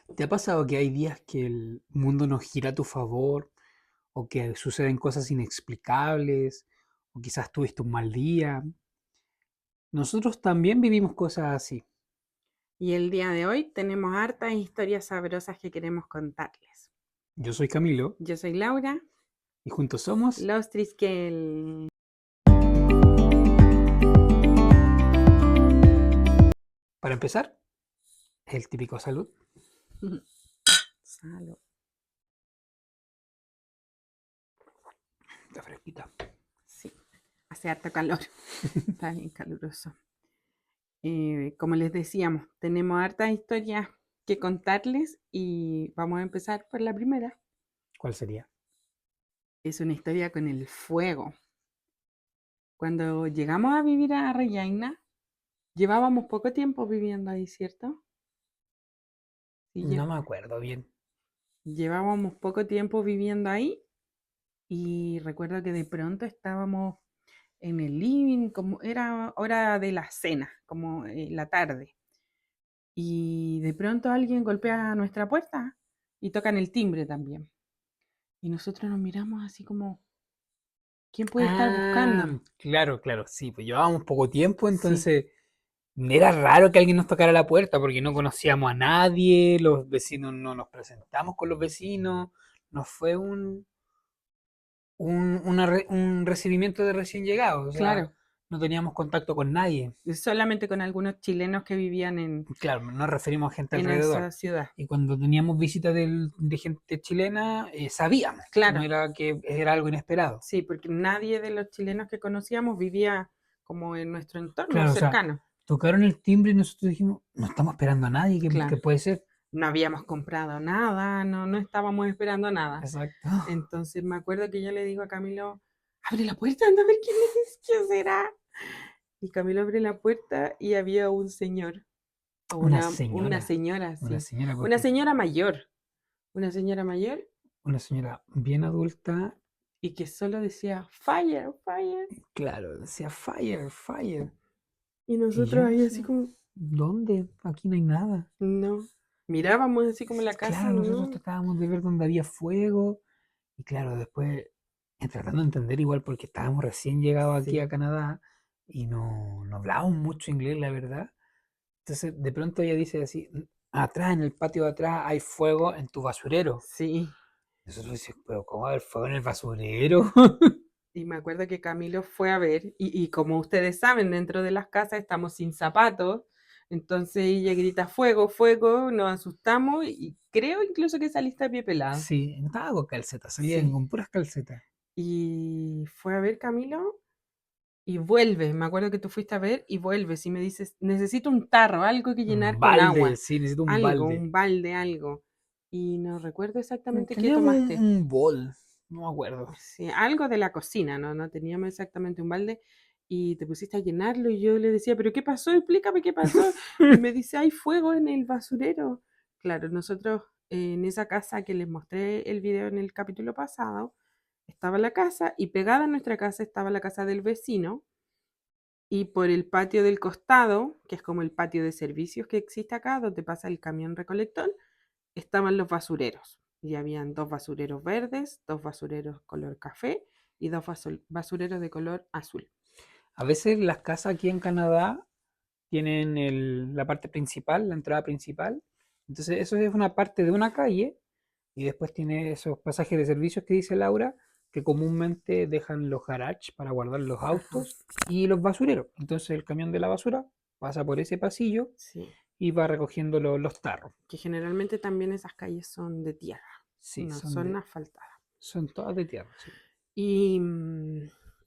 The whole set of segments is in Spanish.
¿Te ha pasado que hay días que el mundo nos gira a tu favor o que suceden cosas inexplicables o quizás tuviste un mal día? Nosotros también vivimos cosas así. Y el día de hoy tenemos hartas historias sabrosas que queremos contarles. Yo soy Camilo Yo soy Laura, y juntos somos, Los Triskel. para empezar, el típico salud, Salud. la fresquita. Sí, hace harto calor, está bien caluroso. Como les decíamos, tenemos hartas historias que contarles y vamos a empezar por la primera. ¿Cuál sería? Es una historia con el fuego. Cuando llegamos a vivir a Rellaina, llevábamos poco tiempo viviendo ahí, ¿cierto? Sí, No me acuerdo bien. llevábamos poco tiempo viviendo ahí. Y recuerdo que de pronto estábamos en el living, como era hora de la cena, como la tarde. Y de pronto alguien golpea nuestra puerta y tocan el timbre también. Y nosotros nos miramos así como, ¿quién puede estar Ah, buscando? claro, claro, sí, pues llevábamos poco tiempo, Sí, entonces era raro que alguien nos tocara la puerta porque no conocíamos a nadie, los vecinos no nos presentamos con los vecinos, nos fue un recibimiento de recién llegados, o sea, claro, no teníamos contacto con nadie. solamente con algunos chilenos que vivían Claro, nos referimos a gente en alrededor. esa ciudad. Y cuando teníamos visita de gente chilena, sabíamos, no Claro, era que era algo inesperado. sí, porque nadie de los chilenos que conocíamos vivía como en nuestro entorno Claro, o sea, cercano. tocaron el timbre y nosotros dijimos, no estamos esperando a nadie, ¿qué Claro. puede ser? No habíamos comprado nada, no estábamos esperando nada. Exacto. Entonces me acuerdo que yo le digo a Camilo, abre la puerta, anda a ver quién es, quién será. Y Camilo abre la puerta y había un señor, o una señora, Una sí, señora, una porque señora mayor, una señora mayor una señora bien adulta, y que solo decía, fire, fire. claro, decía fire, fire. Y Y nosotros yo ahí así decía, como, ¿dónde? Aquí no hay nada. no. Mirábamos así como la casa, Claro, nosotros no. tratábamos de ver dónde había fuego. Y claro, después, tratando de entender igual, porque estábamos recién llegados aquí Sí, a Canadá y no hablábamos mucho inglés, la verdad. Entonces, de pronto ella dice así, atrás, en el patio de atrás, hay fuego en tu basurero. sí. Nosotros decimos, pero ¿cómo va a haber fuego en el basurero? Y me acuerdo que Camilo fue a ver, y como ustedes saben, dentro de las casas estamos sin zapatos, entonces ella grita fuego, fuego, nos asustamos y creo incluso que saliste a pie pelado. Sí, no estaba con calcetas, salían Sí. con puras calcetas. Y fue a ver Camilo y vuelve. Me acuerdo que tú fuiste a ver y vuelves y me dices, necesito un tarro, algo que Un llenar con balde, agua, sí, necesito un algo, balde. un balde, algo. Y no recuerdo exactamente qué Teníamos un, tomaste. un bol, no me acuerdo. Sí, algo de la cocina, no teníamos exactamente un balde y te pusiste a llenarlo y yo le decía, pero ¿qué pasó? Explícame qué pasó. Y me dice, hay fuego en el basurero. Claro, nosotros en esa casa que les mostré el video en el capítulo pasado, estaba la casa y pegada a nuestra casa estaba la casa del vecino y por el patio del costado, que es como el patio de servicios que existe acá, donde pasa el camión recolector, estaban los basureros. Y habían dos basureros verdes, dos basureros color café y dos basureros de color azul. A veces las casas aquí en Canadá tienen la parte principal, la entrada principal. Entonces, eso es una parte de una calle y después tiene esos pasajes de servicios que dice Laura, que comúnmente dejan los garages para guardar los Ajá, autos y los basureros. Entonces, el camión de la basura pasa por ese pasillo sí. y va recogiendo los tarros. Que generalmente también esas calles son de tierra, Sí, no son asfaltadas. son todas de tierra, sí. Y,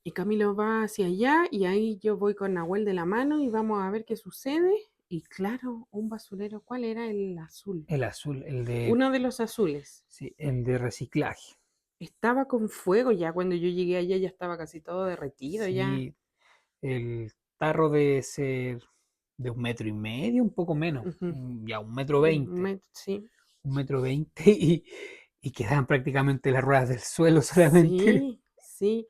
y Camilo va hacia allá y ahí yo voy con Nahuel de la mano y vamos a ver qué sucede. Y claro, un basurero, ¿cuál era el azul? El azul, Uno de los azules. sí, el de reciclaje. Estaba con fuego ya cuando yo llegué allá, ya estaba casi todo derretido ya. Sí, el tarro debe ser de 1,5 metros, un poco menos, Ujú. ya 1,20 m, Sí, 1,20 m y quedaban prácticamente las ruedas del suelo solamente. sí, sí.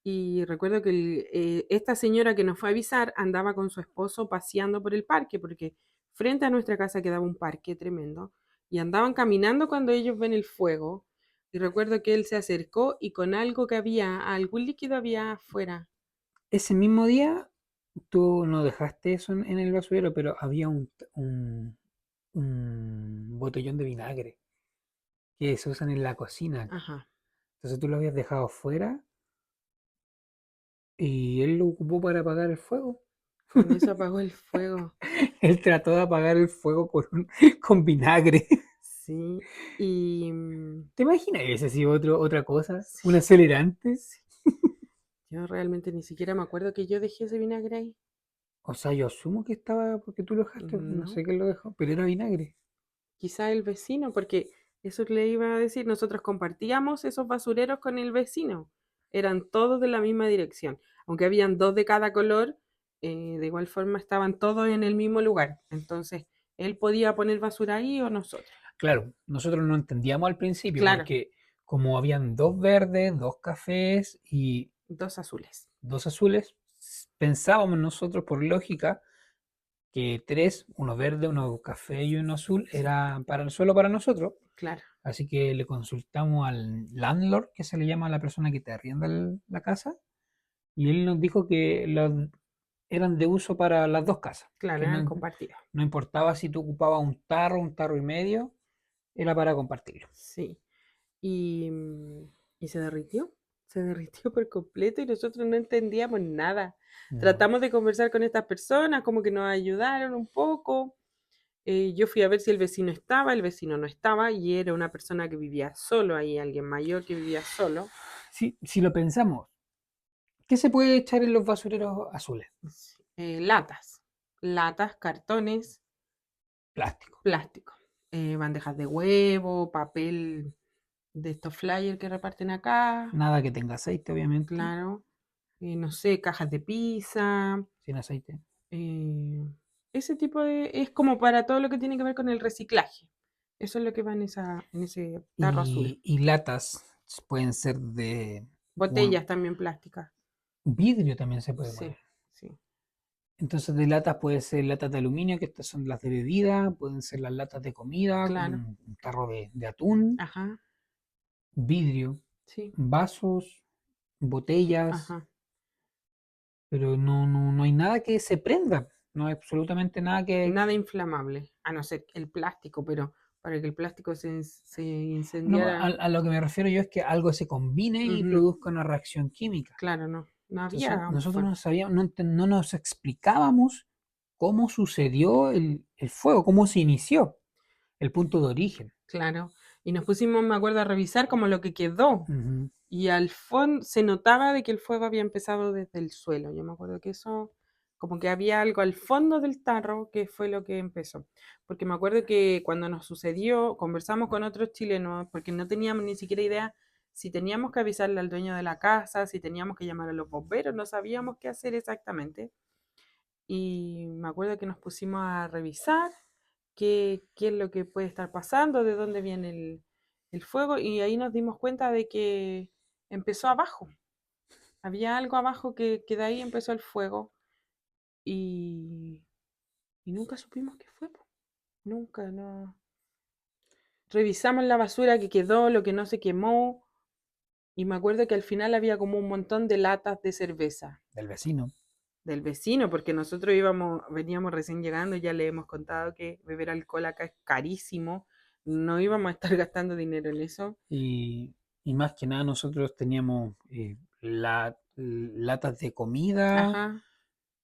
Y recuerdo que esta señora que nos fue a avisar andaba con su esposo paseando por el parque, porque frente a nuestra casa quedaba un parque tremendo. y andaban caminando cuando ellos ven el fuego. Y recuerdo que él se acercó y con algo que había, algún líquido había afuera. Ese mismo día tú no dejaste eso en el basurero, pero había un botellón de vinagre que se usan en la cocina. Ajá, Entonces tú lo habías dejado fuera y él lo ocupó para apagar el fuego. con eso apagó el fuego. Él trató de apagar el fuego con vinagre. Sí, y ¿Te imaginas ese si otra cosa? sí, ¿Un acelerante? sí. Yo realmente ni siquiera me acuerdo que yo dejé ese vinagre ahí. O sea, yo asumo que estaba porque tú lo dejaste, no No, sé quién lo dejó, pero era vinagre. quizá el vecino, porque eso le iba a decir, nosotros compartíamos esos basureros con el vecino. Eran todos de la misma dirección. Aunque habían dos de cada color, de igual forma estaban todos en el mismo lugar. Entonces, él podía poner basura ahí o nosotros. Claro, nosotros no entendíamos al principio Claro, porque como habían dos verdes, dos cafés y dos azules. dos azules, pensábamos nosotros por lógica que tres, uno verde, uno café y uno azul, Sí, era para el suelo para nosotros. claro, Así que le consultamos al landlord, que se le llama a la persona que te arrienda la casa, y él nos dijo que eran de uso para las dos casas, claro, que eran compartidos. no importaba si tú ocupabas un tarro y medio, era para compartirlo. Sí. Y, y se derritió por completo y nosotros no entendíamos nada. No. Tratamos de conversar con estas personas, como que nos ayudaron un poco. Yo fui a ver si el vecino no estaba y era una persona que vivía solo ahí, alguien mayor que vivía solo. Si lo pensamos, ¿qué se puede echar en los basureros azules? Sí. Latas, cartones, Plástico. plástico, bandejas de huevo, papel de estos flyers que reparten acá, Nada que tenga aceite, obviamente. claro, no sé, cajas de pizza, Sin aceite. eh, ese tipo de... es como para todo lo que tiene que ver con el reciclaje. Eso es lo que va en ese tarro azul. Y latas pueden ser de Botellas también plásticas. vidrio también se puede Sí, poner. sí, Entonces de latas puede ser latas de aluminio, que estas son las de bebida, pueden ser las latas de comida, como claro. un tarro de atún, Ajá, vidrio, sí, vasos, botellas, ajá. pero no hay nada que se prenda, no hay absolutamente nada que... Nada inflamable, a no ser el plástico, pero para que el plástico se No, incendiara, a lo que me refiero yo es que algo se combine y ujú, produzca una reacción química. claro, no, no Entonces había un nosotros fuego. no sabíamos, no nos explicábamos cómo sucedió el fuego, cómo se inició, el punto de origen. Claro, y nos pusimos, me acuerdo, a revisar como lo que quedó. Ujú. Y al fondo se notaba de que el fuego había empezado desde el suelo. Yo me acuerdo que eso, como que había algo al fondo del tarro que fue lo que empezó. Porque me acuerdo que cuando nos sucedió, conversamos con otros chilenos, porque no teníamos ni siquiera idea si teníamos que avisarle al dueño de la casa, si teníamos que llamar a los bomberos, no sabíamos qué hacer exactamente. Y me acuerdo que nos pusimos a revisar qué es lo que puede estar pasando, de dónde viene el fuego, y ahí nos dimos cuenta de que empezó abajo. Había algo abajo que de ahí empezó el fuego y, y nunca supimos qué fue. Po. Nunca, no. Revisamos la basura que quedó, lo que no se quemó, y me acuerdo que al final había como un montón de latas de cerveza Del vecino. del vecino, porque nosotros veníamos recién llegando, ya le hemos contado que beber alcohol acá es carísimo, no íbamos a estar gastando dinero en eso. Y más que nada nosotros teníamos latas de comida, Ajá,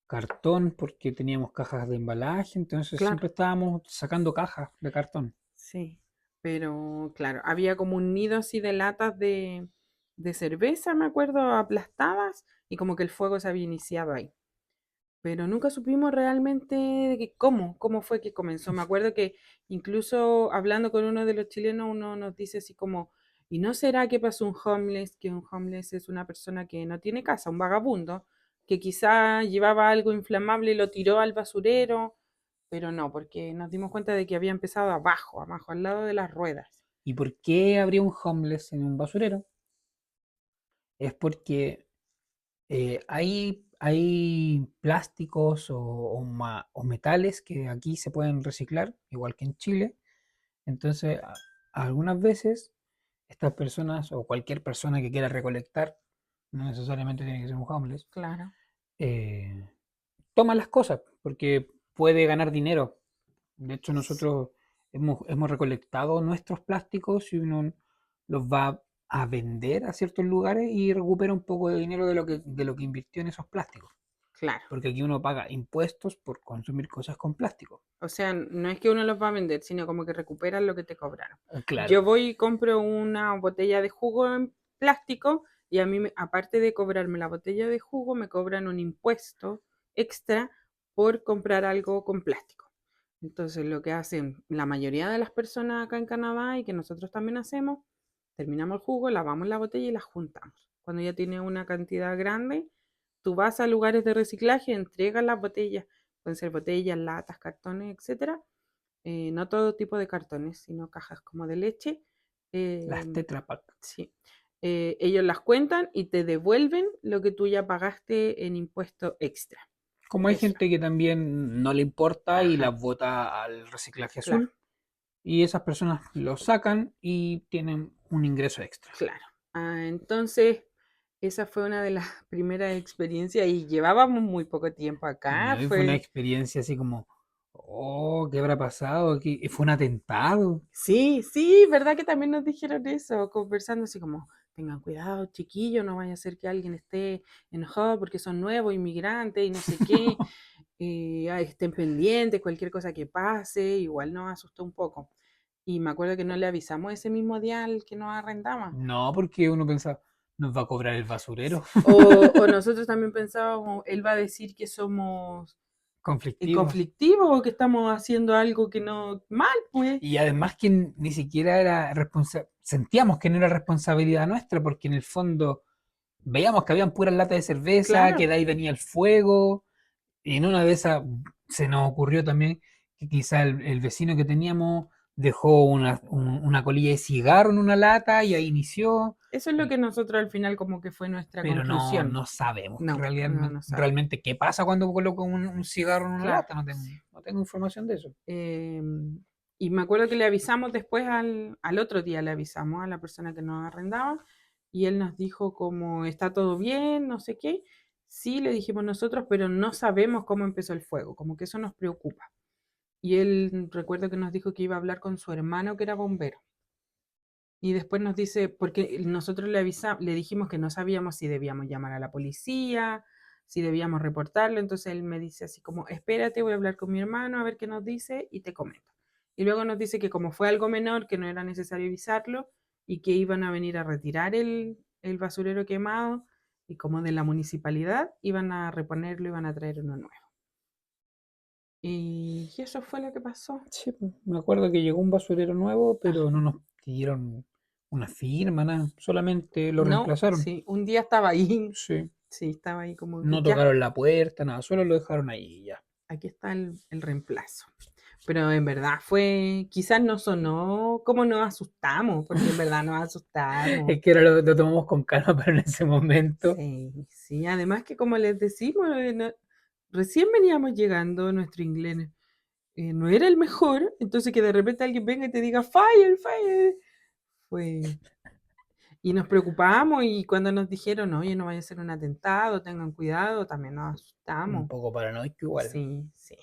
cartón, porque teníamos cajas de embalaje, entonces claro, siempre estábamos sacando cajas de cartón. sí, pero claro, había como un nido así de latas de cerveza, me acuerdo, aplastadas, y como que el fuego se había iniciado ahí. Pero nunca supimos realmente de cómo fue que comenzó. Me acuerdo que incluso hablando con uno de los chilenos, uno nos dice así como, ¿y no será que pasó un homeless? Que un homeless es una persona que no tiene casa, un vagabundo, que quizá llevaba algo inflamable y lo tiró al basurero, pero no, porque nos dimos cuenta de que había empezado abajo, abajo, al lado de las ruedas. ¿Y por qué habría un homeless en un basurero? Es porque hay plásticos o metales que aquí se pueden reciclar, igual que en Chile, Entonces, algunas veces estas personas o cualquier persona que quiera recolectar, no necesariamente tiene que ser un homeless, Claro. eh, toma las cosas porque puede ganar dinero. De hecho, Sí. nosotros hemos recolectado nuestros plásticos y uno los va a vender a ciertos lugares y recupera un poco de dinero de lo que invirtió en esos plásticos. Claro. Porque aquí uno paga impuestos por consumir cosas con plástico. O sea, no es que uno los va a vender, sino como que recuperan lo que te cobraron. Claro, Yo voy y compro una botella de jugo en plástico y a mí, aparte de cobrarme la botella de jugo, me cobran un impuesto extra por comprar algo con plástico. Entonces, lo que hacen la mayoría de las personas acá en Canadá y que nosotros también hacemos, terminamos el jugo, lavamos la botella y la juntamos. Cuando ya tiene una cantidad grande, tú vas a lugares de reciclaje, entregas las botellas, pueden ser botellas, latas, cartones, etcétera. No todo tipo de cartones, sino cajas como de leche. Eh, las Tetra Pak. sí. Ellos las cuentan y te devuelven lo que tú ya pagaste en impuesto extra. Como hay Eso. gente que también no le importa y Ajá, las bota al reciclaje claro, azul, y esas personas lo sacan y tienen un ingreso extra. claro. Entonces, esa fue una de las primeras experiencias y llevábamos muy poco tiempo Y acá. hoy fue una Fue, experiencia así como, oh, ¿qué habrá pasado? ¿Fue un atentado? sí, sí, ¿verdad que también nos dijeron eso? Conversando así como, tengan cuidado, chiquillos, no vaya a ser que alguien esté enojado porque son nuevos, inmigrantes y no sé qué, estén pendientes, cualquier cosa que pase, igual nos asustó un poco. Y me acuerdo que no le avisamos ese mismo día al que nos arrendaba. No, porque uno pensaba, nos va a cobrar el basurero. O nosotros también pensábamos, él va a decir que somos Conflictivos. conflictivos o que estamos haciendo algo que no mal, pues. Y además que ni siquiera era sentíamos que no era responsabilidad nuestra, porque en el fondo veíamos que habían puras latas de cerveza, que Claro, de ahí venía el fuego, y en una de esas se nos ocurrió también que quizá el vecino que teníamos dejó una colilla de cigarro en una lata y ahí inició, eso es lo que nosotros al final como que fue nuestra pero no, conclusión. no sabemos que No, no, no sabe. realmente qué pasa cuando coloco un cigarro en una Claro. lata, no tengo información de eso. Y me acuerdo que le avisamos después al otro día, le avisamos a la persona que nos arrendaba y él nos dijo como está todo bien, no sé qué. Sí, le dijimos nosotros, pero no sabemos cómo empezó el fuego, como que eso nos preocupa. Y él recuerdo que nos dijo que iba a hablar con su hermano que era bombero. Y después nos dice, porque nosotros le dijimos que no sabíamos si debíamos llamar a la policía, si debíamos reportarlo, entonces él me dice así como, espérate, voy a hablar con mi hermano a ver qué nos dice y te comento. Y luego nos dice que como fue algo menor, que no era necesario avisarlo y que iban a venir a retirar el basurero quemado y como de la municipalidad iban a reponerlo, iban a traer uno nuevo. Y eso fue lo que pasó. Sí, pues, me acuerdo que llegó un basurero nuevo, Ah, pero no nos pidieron una firma, nada, solamente lo no, reemplazaron. sí, un día estaba ahí, Sí, sí, estaba ahí como, no ya, tocaron la puerta, nada, solo lo dejaron ahí y ya. aquí está el reemplazo. Pero en verdad fue, quizás no sonó como nos asustamos, porque en verdad nos asustamos. Es que ahora lo tomamos con calma, pero en ese momento, Sí, sí, además que como les decimos, recién veníamos llegando, nuestro inglés no era el mejor, entonces que de repente alguien venga y te diga fire, fire, fue... Y nos preocupamos y cuando nos dijeron, oye, no vaya a ser un atentado, tengan cuidado, también nos un asustamos. poco paranoico igual. Sí, sí,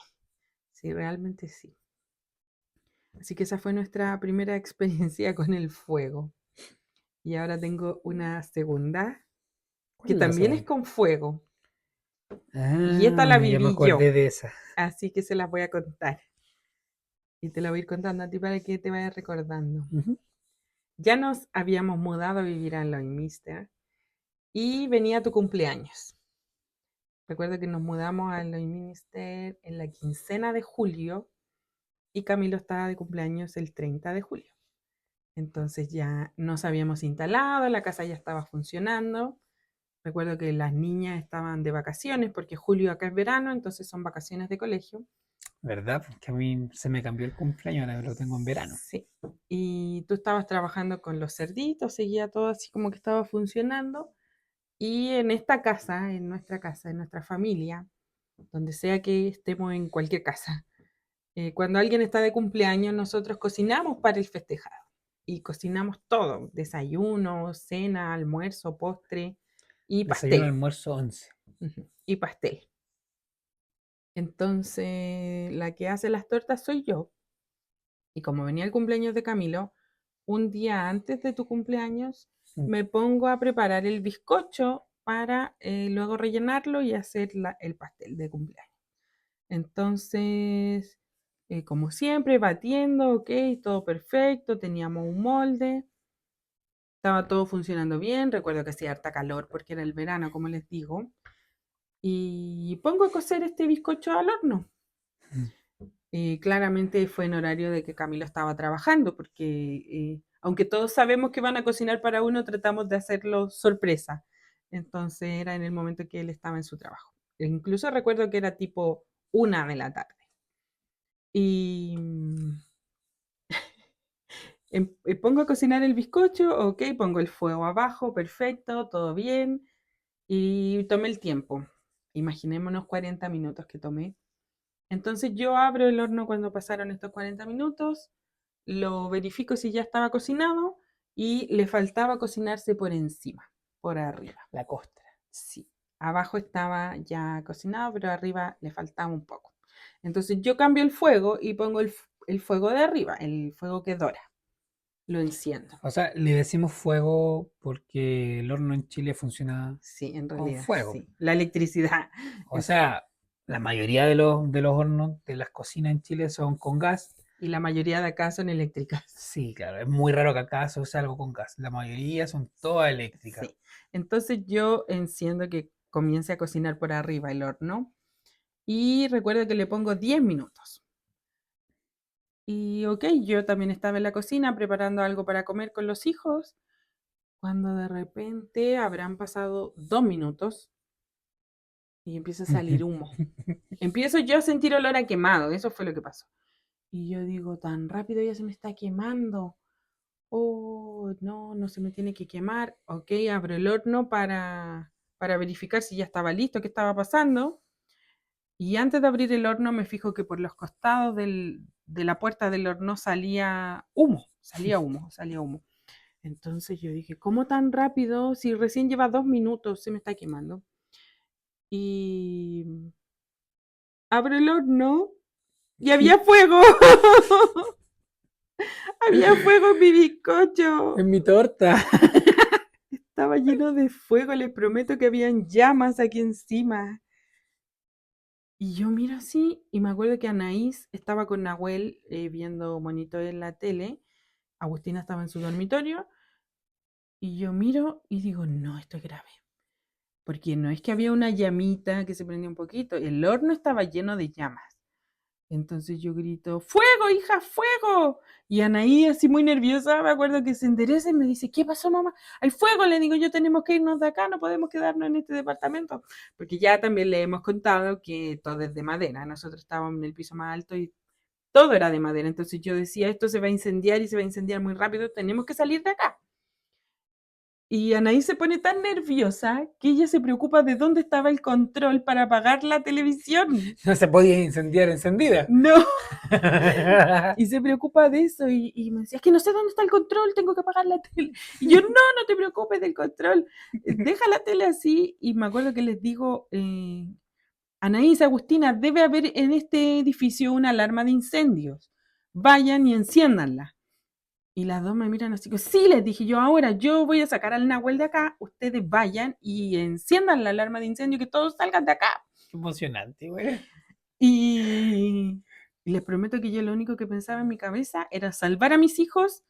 sí, realmente sí. Así que esa fue nuestra primera experiencia con el fuego. Y ahora tengo una segunda ¿Cuál que es la también es segunda? con fuego. Y esta la Ah, ya me viví yo, acordé de esa. así que se las voy a contar. Y te la voy a ir contando a ti para que te vayas recordando. Ujú. Ya nos habíamos mudado a vivir a Lloydminster y venía tu cumpleaños. Recuerdo que nos mudamos a Lloydminster en la quincena de julio y Camilo estaba de cumpleaños el 30 de julio. Entonces ya nos habíamos instalado, la casa ya estaba funcionando. Recuerdo que las niñas estaban de vacaciones porque julio acá es verano, entonces son vacaciones de colegio. ¿Verdad? Que a mí se me cambió el cumpleaños, ahora lo tengo en verano. Sí. Y tú estabas trabajando con los cerditos, seguía todo así como que estaba funcionando. Y en esta casa, en nuestra familia, donde sea que estemos en cualquier casa, Cuando alguien está de cumpleaños, nosotros cocinamos para el festejado. Y cocinamos todo, desayuno, cena, almuerzo, postre y Desayuno, pastel. almuerzo, 11. Ujú, y pastel. Entonces, la que hace las tortas soy yo. Y como venía el cumpleaños de Camilo, un día antes de tu cumpleaños me pongo a preparar el bizcocho para luego rellenarlo y hacer el pastel de cumpleaños. Entonces, como siempre, batiendo, ok, todo perfecto, teníamos un molde, estaba todo funcionando bien, recuerdo que hacía harta calor porque era el verano, como les digo, y pongo a cocer este bizcocho al horno. Claramente fue en horario de que Camilo estaba trabajando, porque aunque todos sabemos que van a cocinar para uno, tratamos de hacerlo sorpresa. Entonces era en el momento que él estaba en su trabajo. E incluso recuerdo que era tipo 1 de la tarde. Y pongo a cocinar el bizcocho, ok, pongo el fuego abajo, perfecto, todo bien. Y tomé el tiempo. Imaginémonos 40 minutos que tomé. Entonces yo abro el horno cuando pasaron estos 40 minutos, lo verifico si ya estaba cocinado y le faltaba cocinarse por encima, por arriba. La costra. Sí, abajo estaba ya cocinado, pero arriba le faltaba un poco. Entonces yo cambio el fuego y pongo el fuego de arriba, el fuego que dora. Lo enciendo. O sea, le decimos fuego porque el horno en Chile funciona Sí, en con realidad, fuego. sí. La electricidad. O sea, la mayoría de los hornos de las cocinas en Chile son con gas. Y la mayoría de acá son eléctricas. Sí, claro, es muy raro que acá se use algo con gas. La mayoría son todas eléctricas. Sí. Entonces yo enciendo que comience a cocinar por arriba el horno y recuerdo que le pongo 10 minutos. Y ok, yo también estaba en la cocina preparando algo para comer con los hijos, cuando de repente habrán pasado 2 minutos y empieza a salir humo. Empiezo yo a sentir olor a quemado, eso fue lo que pasó. Y yo digo, tan rápido ya se me está quemando. Oh, no, no se me tiene que quemar. Ok, abro el horno para verificar si ya estaba listo, qué estaba pasando. Y antes de abrir el horno me fijo que por los costados de la puerta del horno salía humo, salía humo, salía humo. Entonces yo dije, ¿cómo tan rápido? Si recién lleva 2 minutos, se me está quemando. Y abro el horno y había fuego. Había fuego en mi bizcocho. En mi torta. Estaba lleno de fuego, les prometo que habían llamas aquí encima. Y yo miro así y me acuerdo que Anaís estaba con Nahuel viendo monitor en la tele. Agustina estaba en su dormitorio y yo miro y digo, no, esto es grave. Porque no es que había una llamita que se prendía un poquito, el horno estaba lleno de llamas. Entonces yo grito, ¡fuego, hija, fuego! Y Anaí, así muy nerviosa, me acuerdo que se endereza y me dice, ¿qué pasó, mamá? Hay fuego, le digo yo, tenemos que irnos de acá, no podemos quedarnos en este departamento. Porque ya también le hemos contado que todo es de madera, nosotros estábamos en el piso más alto y todo era de madera. Entonces yo decía, esto se va a incendiar y se va a incendiar muy rápido, tenemos que salir de acá. Y Anaí se pone tan nerviosa que ella se preocupa de dónde estaba el control para apagar la televisión. No se podía incendiar encendida. No. Y se preocupa de eso y me decía, es que no sé dónde está el control, tengo que apagar la tele. Y yo, no, no te preocupes del control, deja la tele así. Y me acuerdo que les digo, Anaís, Agustina, debe haber en este edificio una alarma de incendios. Vayan y enciéndanla. Y las dos me miran así, que sí, les dije yo, ahora yo voy a sacar al Nahuel de acá, ustedes vayan y enciendan la alarma de incendio, que todos salgan de acá. Qué emocionante, güey. Y les prometo que yo lo único que pensaba en mi cabeza era salvar a mis hijos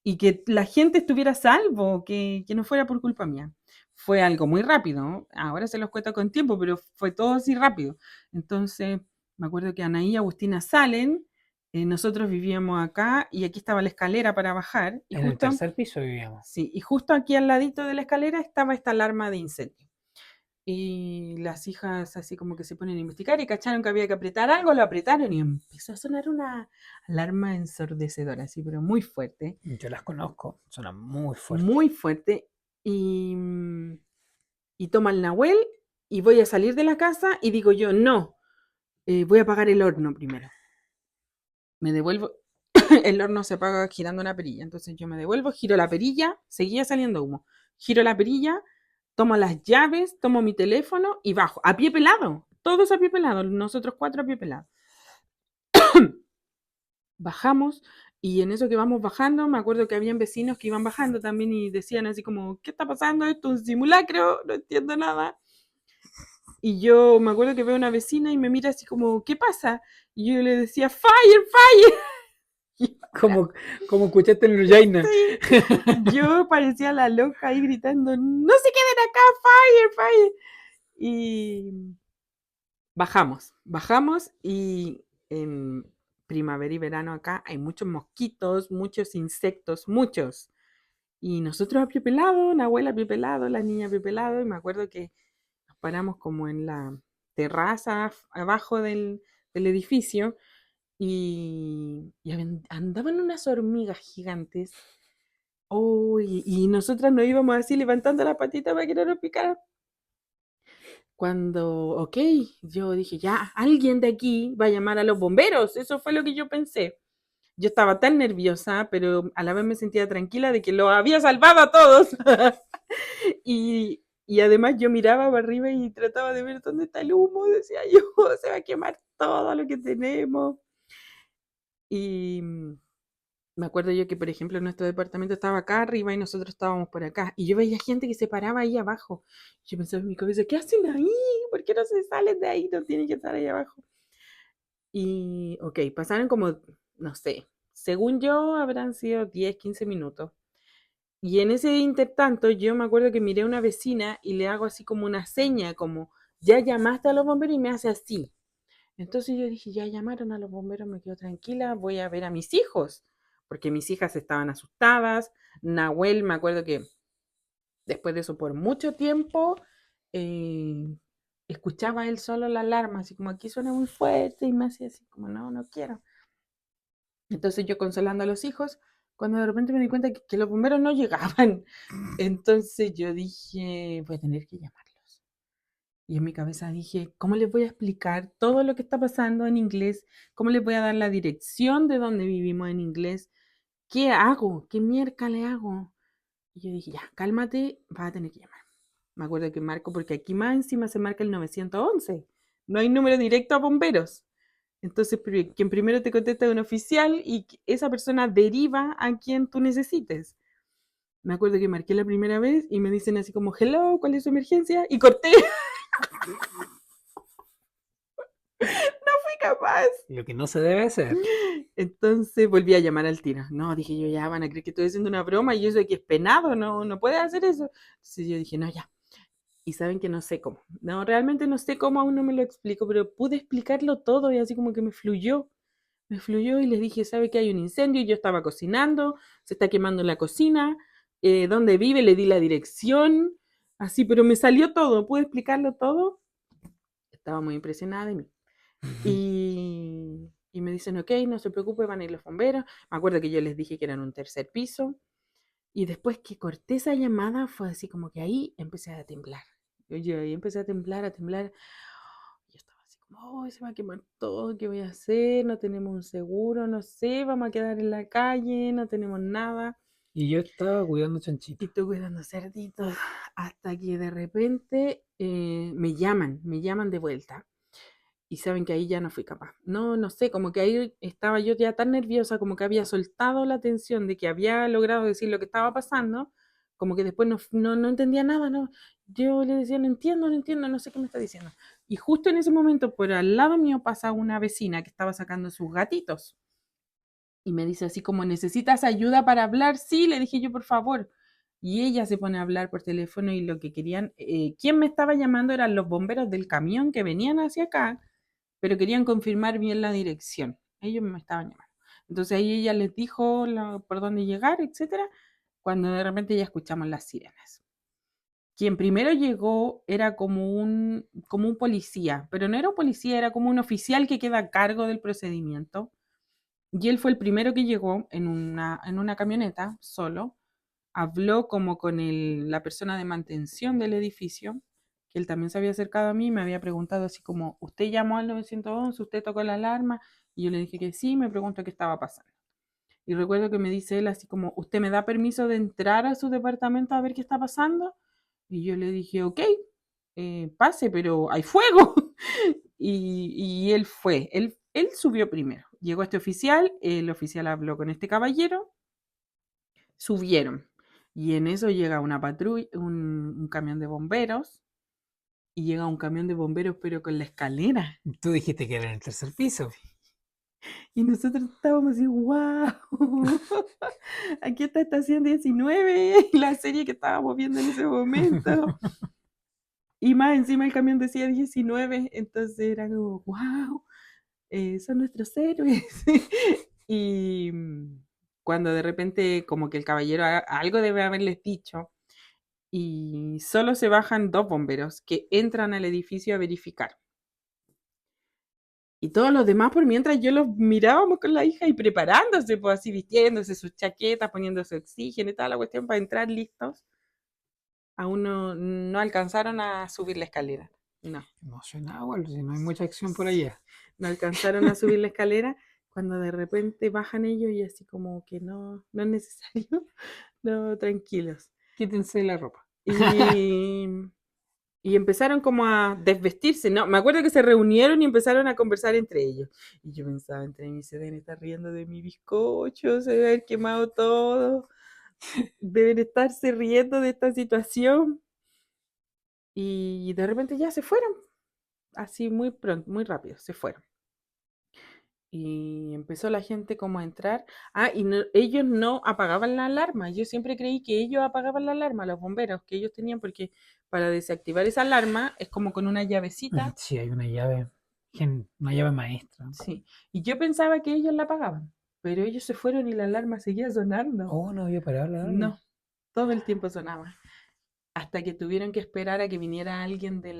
y que la gente estuviera a salvo, que no fuera por culpa mía. Fue algo muy rápido, ¿no? Ahora se los cuento con tiempo, pero fue todo así rápido. Entonces, me acuerdo que Anaí y Agustina salen, nosotros vivíamos acá y aquí estaba la escalera para bajar y En el justo, tercer piso vivíamos. sí, y justo aquí al ladito de la escalera estaba esta alarma de incendio. Y las hijas así como que se ponen a investigar y cacharon que había que apretar algo, lo apretaron y empezó a sonar una alarma ensordecedora, así, pero Yo las conozco, suena muy fuerte. muy fuerte. Y, y toma el Nahuel y voy a salir de la casa y digo yo, no, voy a apagar el horno primero. Me devuelvo, el horno se apaga girando una perilla, entonces yo me devuelvo, giro la perilla, seguía saliendo humo, giro la perilla, tomo las llaves, tomo mi teléfono y bajo, a pie pelado, todos a pie pelado, nosotros 4 a pie pelado. Bajamos y en eso que vamos bajando, me acuerdo que habían vecinos que iban bajando también y decían así como, ¿qué está pasando? Esto es un simulacro, no entiendo nada. Y yo me acuerdo que veo a una vecina y me mira así como, ¿qué pasa? Y yo le decía, fire, fire. Como, como escuchaste en el Jaina. Sí, yo parecía la loca ahí gritando, no se queden acá, fire, fire. Y bajamos y en primavera y verano acá hay muchos mosquitos, muchos insectos, muchos. Y nosotros a pie pelado, la abuela a pie pelado, la niña a pie pelado, y me acuerdo que nos paramos como en la terraza abajo del edificio y andaban unas hormigas gigantes. Oh, y nosotras nos íbamos así levantando la patita para que no nos picaran. Cuando, ok, yo dije, ya, alguien de aquí va a llamar a los bomberos. Eso fue lo que yo pensé. Yo estaba tan nerviosa, pero a la vez me sentía tranquila de que lo había salvado a todos. Y además yo miraba para arriba y trataba de ver dónde está el humo. Decía yo, se va a quemar todo lo que tenemos. Y me acuerdo yo que, por ejemplo, nuestro departamento estaba acá arriba y nosotros estábamos por acá. Y yo veía gente que se paraba ahí abajo. Yo pensaba en mi cabeza, ¿qué hacen ahí? ¿Por qué no se salen de ahí? No tienen que estar ahí abajo. Y, ok, pasaron como, no sé, según yo habrán sido 10 15 minutos. Y en ese intertanto yo me acuerdo que miré a una vecina y le hago así como una seña, como, ya llamaste a los bomberos y me hace así. Entonces yo dije, ya llamaron a los bomberos, me quedo tranquila, voy a ver a mis hijos, porque mis hijas estaban asustadas. Nahuel, me acuerdo que después de eso, por mucho tiempo, eh, escuchaba él solo la alarma, así como aquí suena muy fuerte, y me hacía así como, no, no quiero. Entonces yo consolando a los hijos, cuando de repente me di cuenta que los bomberos no llegaban. Entonces yo dije, voy a tener que llamarlos. Y en mi cabeza dije, ¿cómo les voy a explicar todo lo que está pasando en inglés? ¿Cómo les voy a dar la dirección de donde vivimos en inglés? ¿Qué hago? ¿Qué mierda le hago? Y yo dije, ya, cálmate, vas a tener que llamar. Me acuerdo que marco, porque aquí más encima se marca el 911. No hay número directo a bomberos. Entonces, quien primero te contesta es un oficial y esa persona deriva a quien tú necesites. Me acuerdo que marqué la primera vez y me dicen así como, hello, ¿cuál es su emergencia? Y corté. No fui capaz. Lo que no se debe hacer. Entonces volví a llamar al tiro. No, dije yo, ya van a creer que estoy haciendo una broma y eso aquí es penado, no, no puedes hacer eso. Entonces yo dije, no, ya. Y saben que no sé cómo. No, realmente no sé cómo, aún no me lo explico, pero pude explicarlo todo y así como que me fluyó. Me fluyó y les dije, ¿sabe que hay un incendio? Yo estaba cocinando, se está quemando la cocina, ¿dónde vive? Le di la dirección, así, pero me salió todo, pude explicarlo todo. Estaba muy impresionada de mí. Y me dicen, ok, no se preocupe, van a ir los bomberos. Me acuerdo que yo les dije que eran un tercer piso. Y después que corté esa llamada, fue así como que ahí empecé a temblar. Yo ahí empecé a temblar, a temblar. Yo estaba así como, oh, se va a quemar todo, ¿qué voy a hacer? No tenemos un seguro, no sé, vamos a quedar en la calle, no tenemos nada. Y yo estaba cuidando Y chanchito. estoy cuidando cerditos hasta que de repente me llaman de vuelta. Y saben que ahí ya no fui capaz. No, no sé, como que ahí estaba yo ya tan nerviosa, como que había soltado la tensión de que había logrado decir lo que estaba pasando, como que después no entendía nada, no. Yo le decía, no entiendo, no sé qué me está diciendo. Y justo en ese momento, por al lado mío pasa una vecina que estaba sacando sus gatitos. Y me dice así como, ¿necesitas ayuda para hablar? Sí, le dije yo, por favor. Y ella se pone a hablar por teléfono y lo que querían, quien me estaba llamando eran los bomberos del camión que venían hacia acá, pero querían confirmar bien la dirección. Ellos me estaban llamando. Entonces ahí ella les dijo por dónde llegar, etcétera, cuando de repente ya escuchamos las sirenas. Quien primero llegó era como un policía, pero no era un policía, era como un oficial que queda a cargo del procedimiento. Y él fue el primero que llegó en una camioneta solo, habló como con la persona de mantención del edificio, que él también se había acercado a mí y me había preguntado así como, ¿usted llamó al 911? ¿Usted tocó la alarma? Y yo le dije que sí, me preguntó qué estaba pasando. Y recuerdo que me dice él así como, ¿usted me da permiso de entrar a su departamento a ver qué está pasando? Y yo le dije, ok, pase, pero hay fuego. Y él fue, él subió primero. Llegó este oficial, el oficial habló con este caballero, subieron. Y en eso llega una patrulla, un camión de bomberos, y llega un camión de bomberos, pero con la escalera. Tú dijiste que era en el tercer piso. Y nosotros estábamos así, wow, aquí está Estación 19, la serie que estábamos viendo en ese momento. Y más encima el camión decía 19, entonces era como, wow, son nuestros héroes. Y cuando de repente como que el caballero algo debe haberles dicho, y solo se bajan 2 bomberos que entran al edificio a verificar. Y todos los demás, por mientras yo los mirábamos con la hija y preparándose, pues así vistiéndose sus chaquetas, poniéndose oxígeno y toda la cuestión para entrar listos, aún no alcanzaron a subir la escalera. No, No suena igual, si no hay mucha acción por allá. no alcanzaron a subir la escalera cuando de repente bajan ellos y así como que no es necesario, no, tranquilos. Quítense la ropa. Y, y empezaron como a desvestirse, ¿no? Me acuerdo que se reunieron y empezaron a conversar entre ellos. Y yo pensaba entre mí, se deben estar riendo de mi bizcocho, se debe haber quemado todo, deben estarse riendo de esta situación. Y de repente ya se fueron, así muy pronto, muy rápido, se fueron. Y empezó la gente como a entrar. Ah, y ellos no apagaban la alarma. Yo siempre creí que ellos apagaban la alarma, los bomberos que ellos tenían, porque para desactivar esa alarma es como con una llavecita. Sí, hay una llave maestra. Sí. Y yo pensaba que ellos la apagaban, pero ellos se fueron y la alarma seguía sonando. Oh, no había parado la alarma. No, todo el tiempo sonaba. Hasta que tuvieron que esperar a que viniera alguien de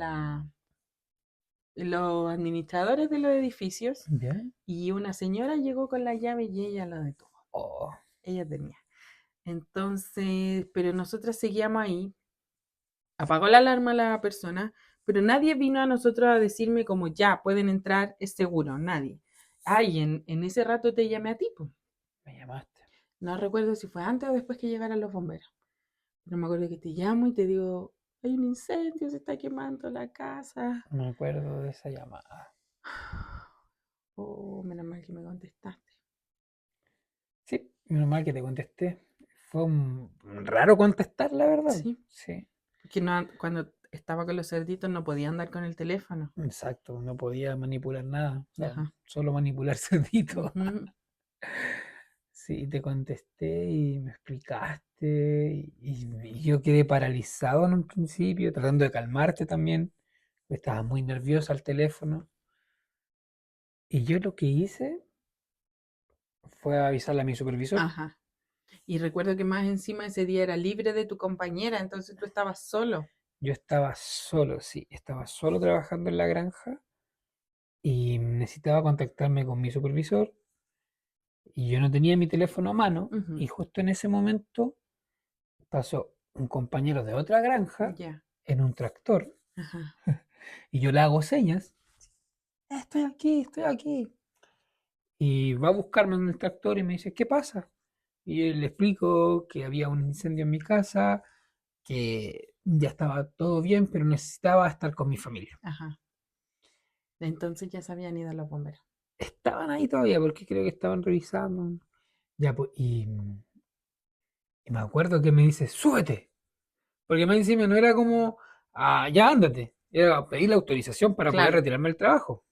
los administradores de los edificios, ¿Ya? y una señora llegó con la llave y ella la detuvo. Oh, Ella tenía. Entonces, pero nosotras seguíamos ahí. Apagó la alarma la persona, pero nadie vino a nosotros a decirme como ya, pueden entrar, es seguro, nadie. Ay, en ese rato te llamé a ti, po. me llamaste. No recuerdo si fue antes o después que llegaran los bomberos. Pero me acuerdo que te llamo y te digo, hay un incendio, se está quemando la casa. Me acuerdo de esa llamada. Oh, menos mal que me contestaste. Sí, menos mal que te contesté. Fue raro contestar, la verdad. Sí, Sí, porque no, cuando estaba con los cerditos no podía andar con el teléfono. exacto. No podía manipular nada. O sea, Ajá. solo manipular cerditos. Ujú. Sí, te contesté y me explicaste. Y yo quedé paralizado en un principio, tratando de calmarte también. Estaba muy nerviosa al teléfono. Y yo lo que hice fue avisarle a mi supervisor. Ajá. Y recuerdo que más encima ese día era libre de tu compañera, entonces tú estabas solo. Yo estaba solo, sí, estaba solo trabajando en la granja y necesitaba contactarme con mi supervisor y yo no tenía mi teléfono a mano Ujú. y justo en ese momento pasó un compañero de otra granja Ya. en un tractor Ajá. y yo le hago señas, estoy aquí. Y va a buscarme en el tractor y me dice, ¿qué pasa? Y le explico que había un incendio en mi casa, que ya estaba todo bien, pero necesitaba estar con mi familia. Ajá. Entonces ya se habían ido los bomberos. Estaban ahí todavía porque creo que estaban revisando. Ya, pues, y me acuerdo que me dice, súbete. Porque más encima no era como, ah, ya ándate. Era pedir la autorización para poder Claro. retirarme del trabajo.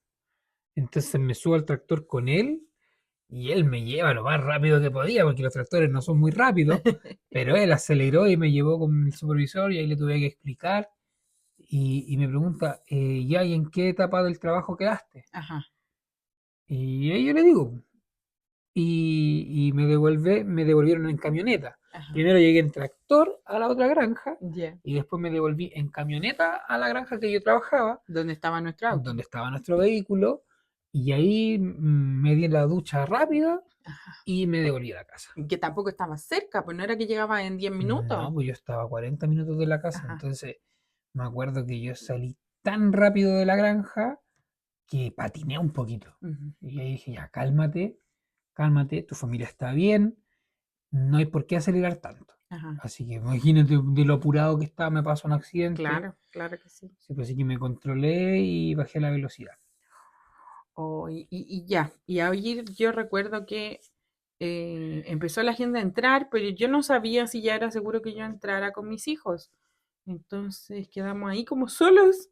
Entonces me subo al tractor con él y él me lleva lo más rápido que podía, porque los tractores no son muy rápidos. Pero él aceleró y me llevó con el supervisor y ahí le tuve que explicar. Y me pregunta, ¿ya y en qué etapa del trabajo quedaste? Ajá. Y ahí yo le digo, y me devolvieron en camioneta. Ajá. Primero llegué en tractor a la otra granja Ya. y después me devolví en camioneta a la granja que yo trabajaba, ¿Dónde estaba nuestro auto? donde estaba nuestro vehículo, y ahí me di la ducha rápida Ajá. y me devolví a la casa. Que tampoco estaba cerca, pues no era que llegaba en 10 minutos. No, pues yo estaba a 40 minutos de la casa, Ajá. entonces me acuerdo que yo salí tan rápido de la granja que patiné un poquito. Ujú. Y ahí dije, ya, cálmate, cálmate, tu familia está bien, no hay por qué acelerar tanto. Ajá. Así que imagínate de lo apurado que estaba, me pasó un accidente. Claro, claro que sí. Sí, pues así que me controlé y bajé la velocidad. Oh, y ya. Y ayer yo recuerdo que empezó la gente a entrar, pero yo no sabía si ya era seguro que yo entrara con mis hijos. Entonces quedamos ahí como solos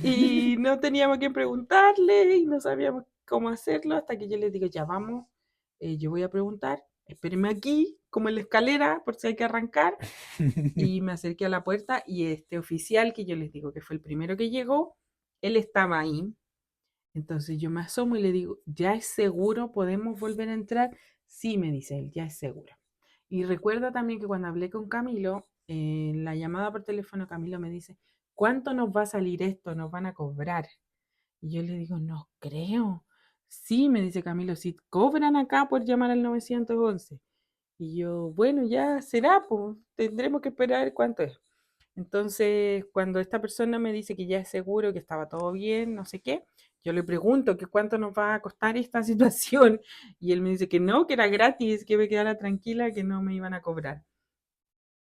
y no teníamos que preguntarle y no sabíamos cómo hacerlo hasta que yo les digo, ya vamos, yo voy a preguntar, espérenme aquí, como en la escalera, por si hay que arrancar. Y me acerqué a la puerta y este oficial, que yo les digo que fue el primero que llegó, él estaba ahí. Entonces yo me asomo y le digo, ¿ya es seguro? ¿Podemos volver a entrar? Sí, me dice él, ya es seguro. Y recuerda también que cuando hablé con Camilo, en la llamada por teléfono, Camilo me dice, ¿cuánto nos va a salir esto? ¿Nos van a cobrar? Y yo le digo, no creo. Sí, me dice Camilo, si cobran acá por llamar al 911. Y yo, bueno, ya será, pues tendremos que esperar cuánto es. Entonces, cuando esta persona me dice que ya es seguro, que estaba todo bien, no sé qué, yo le pregunto que cuánto nos va a costar esta situación y él me dice que no, que era gratis, que me quedara tranquila, que no me iban a cobrar.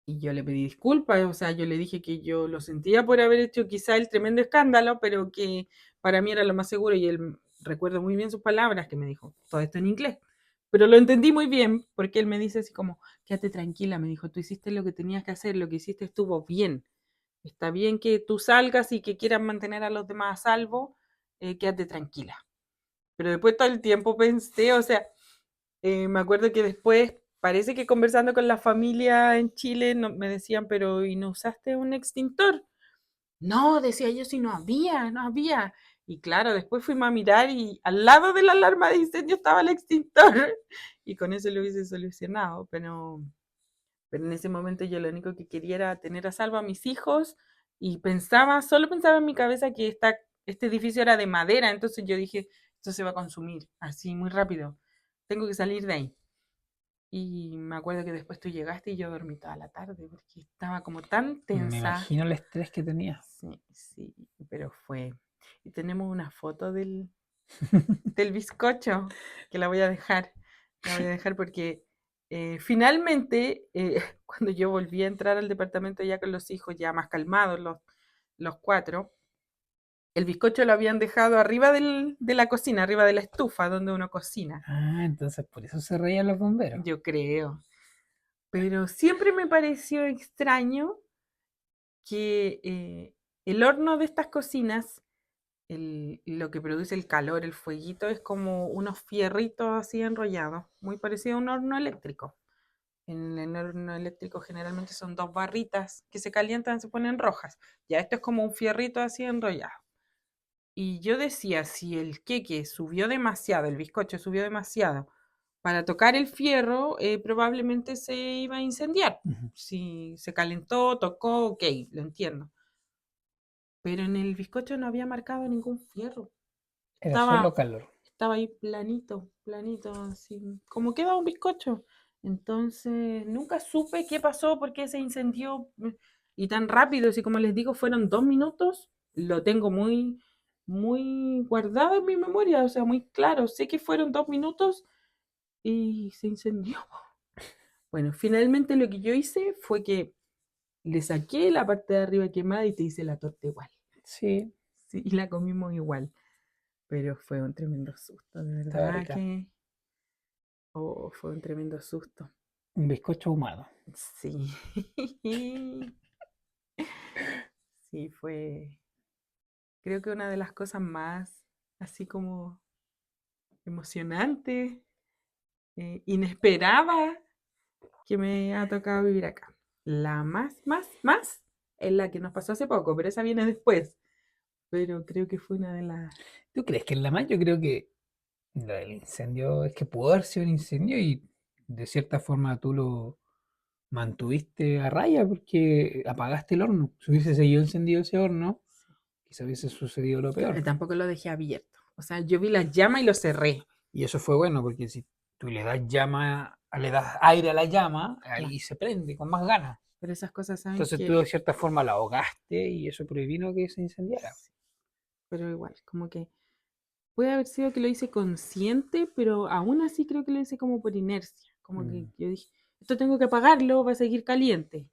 Y yo le pedí disculpas, o sea, yo le dije que yo lo sentía por haber hecho quizá el tremendo escándalo, pero que para mí era lo más seguro y él recuerdo muy bien sus palabras que me dijo, todo esto en inglés. Pero lo entendí muy bien porque él me dice así como, quédate tranquila, me dijo, tú hiciste lo que tenías que hacer, lo que hiciste estuvo bien. Está bien que tú salgas y que quieras mantener a los demás a salvo, quédate tranquila. Pero después todo el tiempo pensé, o sea, me acuerdo que después, parece que conversando con la familia en Chile, me decían, pero ¿y no usaste un extintor? No, decía yo, si no había, no había. Y claro, después fuimos a mirar y al lado de la alarma de incendio estaba el extintor. Y con eso lo hubiese solucionado, pero en ese momento yo lo único que quería era tener a salvo a mis hijos y pensaba, solo pensaba en mi cabeza que este edificio era de madera, entonces yo dije, esto se va a consumir así muy rápido, tengo que salir de ahí. Y me acuerdo que después tú llegaste y yo dormí toda la tarde porque estaba como tan Me tensa. imagino el estrés que tenía. Sí, sí, pero fue. Y tenemos una foto del bizcocho que la voy a dejar. La voy a dejar porque finalmente, cuando yo volví a entrar al departamento ya con los hijos ya más calmados, los cuatro, el bizcocho lo habían dejado arriba de la cocina, arriba de la estufa donde uno cocina. Ah, entonces por eso se reían los bomberos. Yo creo. Pero siempre me pareció extraño que el horno de estas cocinas, lo que produce el calor, el fueguito, es como unos fierritos así enrollados, muy parecido a un horno eléctrico. En el horno eléctrico generalmente son dos barritas que se calientan, se ponen rojas. Ya esto es como un fierrito así enrollado. Y yo decía, si el queque subió demasiado, el bizcocho subió demasiado, para tocar el fierro, probablemente se iba a incendiar. Ujú. Si se calentó, tocó, ok, lo entiendo. Pero en el bizcocho no había marcado ningún fierro. Era solo Estaba, calor. estaba ahí planito, planito, así, como queda un bizcocho. Entonces, nunca supe qué pasó, por qué se incendió y tan rápido, así como les digo, fueron 2 minutos. Lo tengo muy, muy guardado en mi memoria, o sea, muy claro. Sé que fueron 2 minutos y se incendió. Bueno, finalmente lo que yo hice fue que le saqué la parte de arriba quemada y te hice la torta igual. Sí, Sí, y la comimos igual. Pero fue un tremendo susto, de estaba verdad rica. que. Oh, fue un tremendo susto. Un bizcocho ahumado. Sí. Sí, fue. Creo que una de las cosas más, así como emocionantes, inesperada que me ha tocado vivir acá. La más, es la que nos pasó hace poco, pero esa viene después. Pero creo que fue una de las. ¿Tú crees que es la más? Yo creo que lo del incendio es que pudo haber sido un incendio y de cierta forma tú lo mantuviste a raya porque apagaste el horno. Si hubiese seguido encendido ese horno, quizá hubiese sucedido lo peor. Tampoco lo dejé abierto. O sea, yo vi las llamas y lo cerré. Y eso fue bueno porque si tú le das llama, le das aire a la llama, Claro. ahí se prende con más ganas. Pero esas cosas saben Entonces tú que. de cierta forma la ahogaste y eso previno que se incendiara. Sí, pero igual, como que Puede haber sido que lo hice consciente, pero aún así creo que lo hice como por inercia. Como que Mm. yo dije, esto tengo que apagarlo, va a seguir caliente.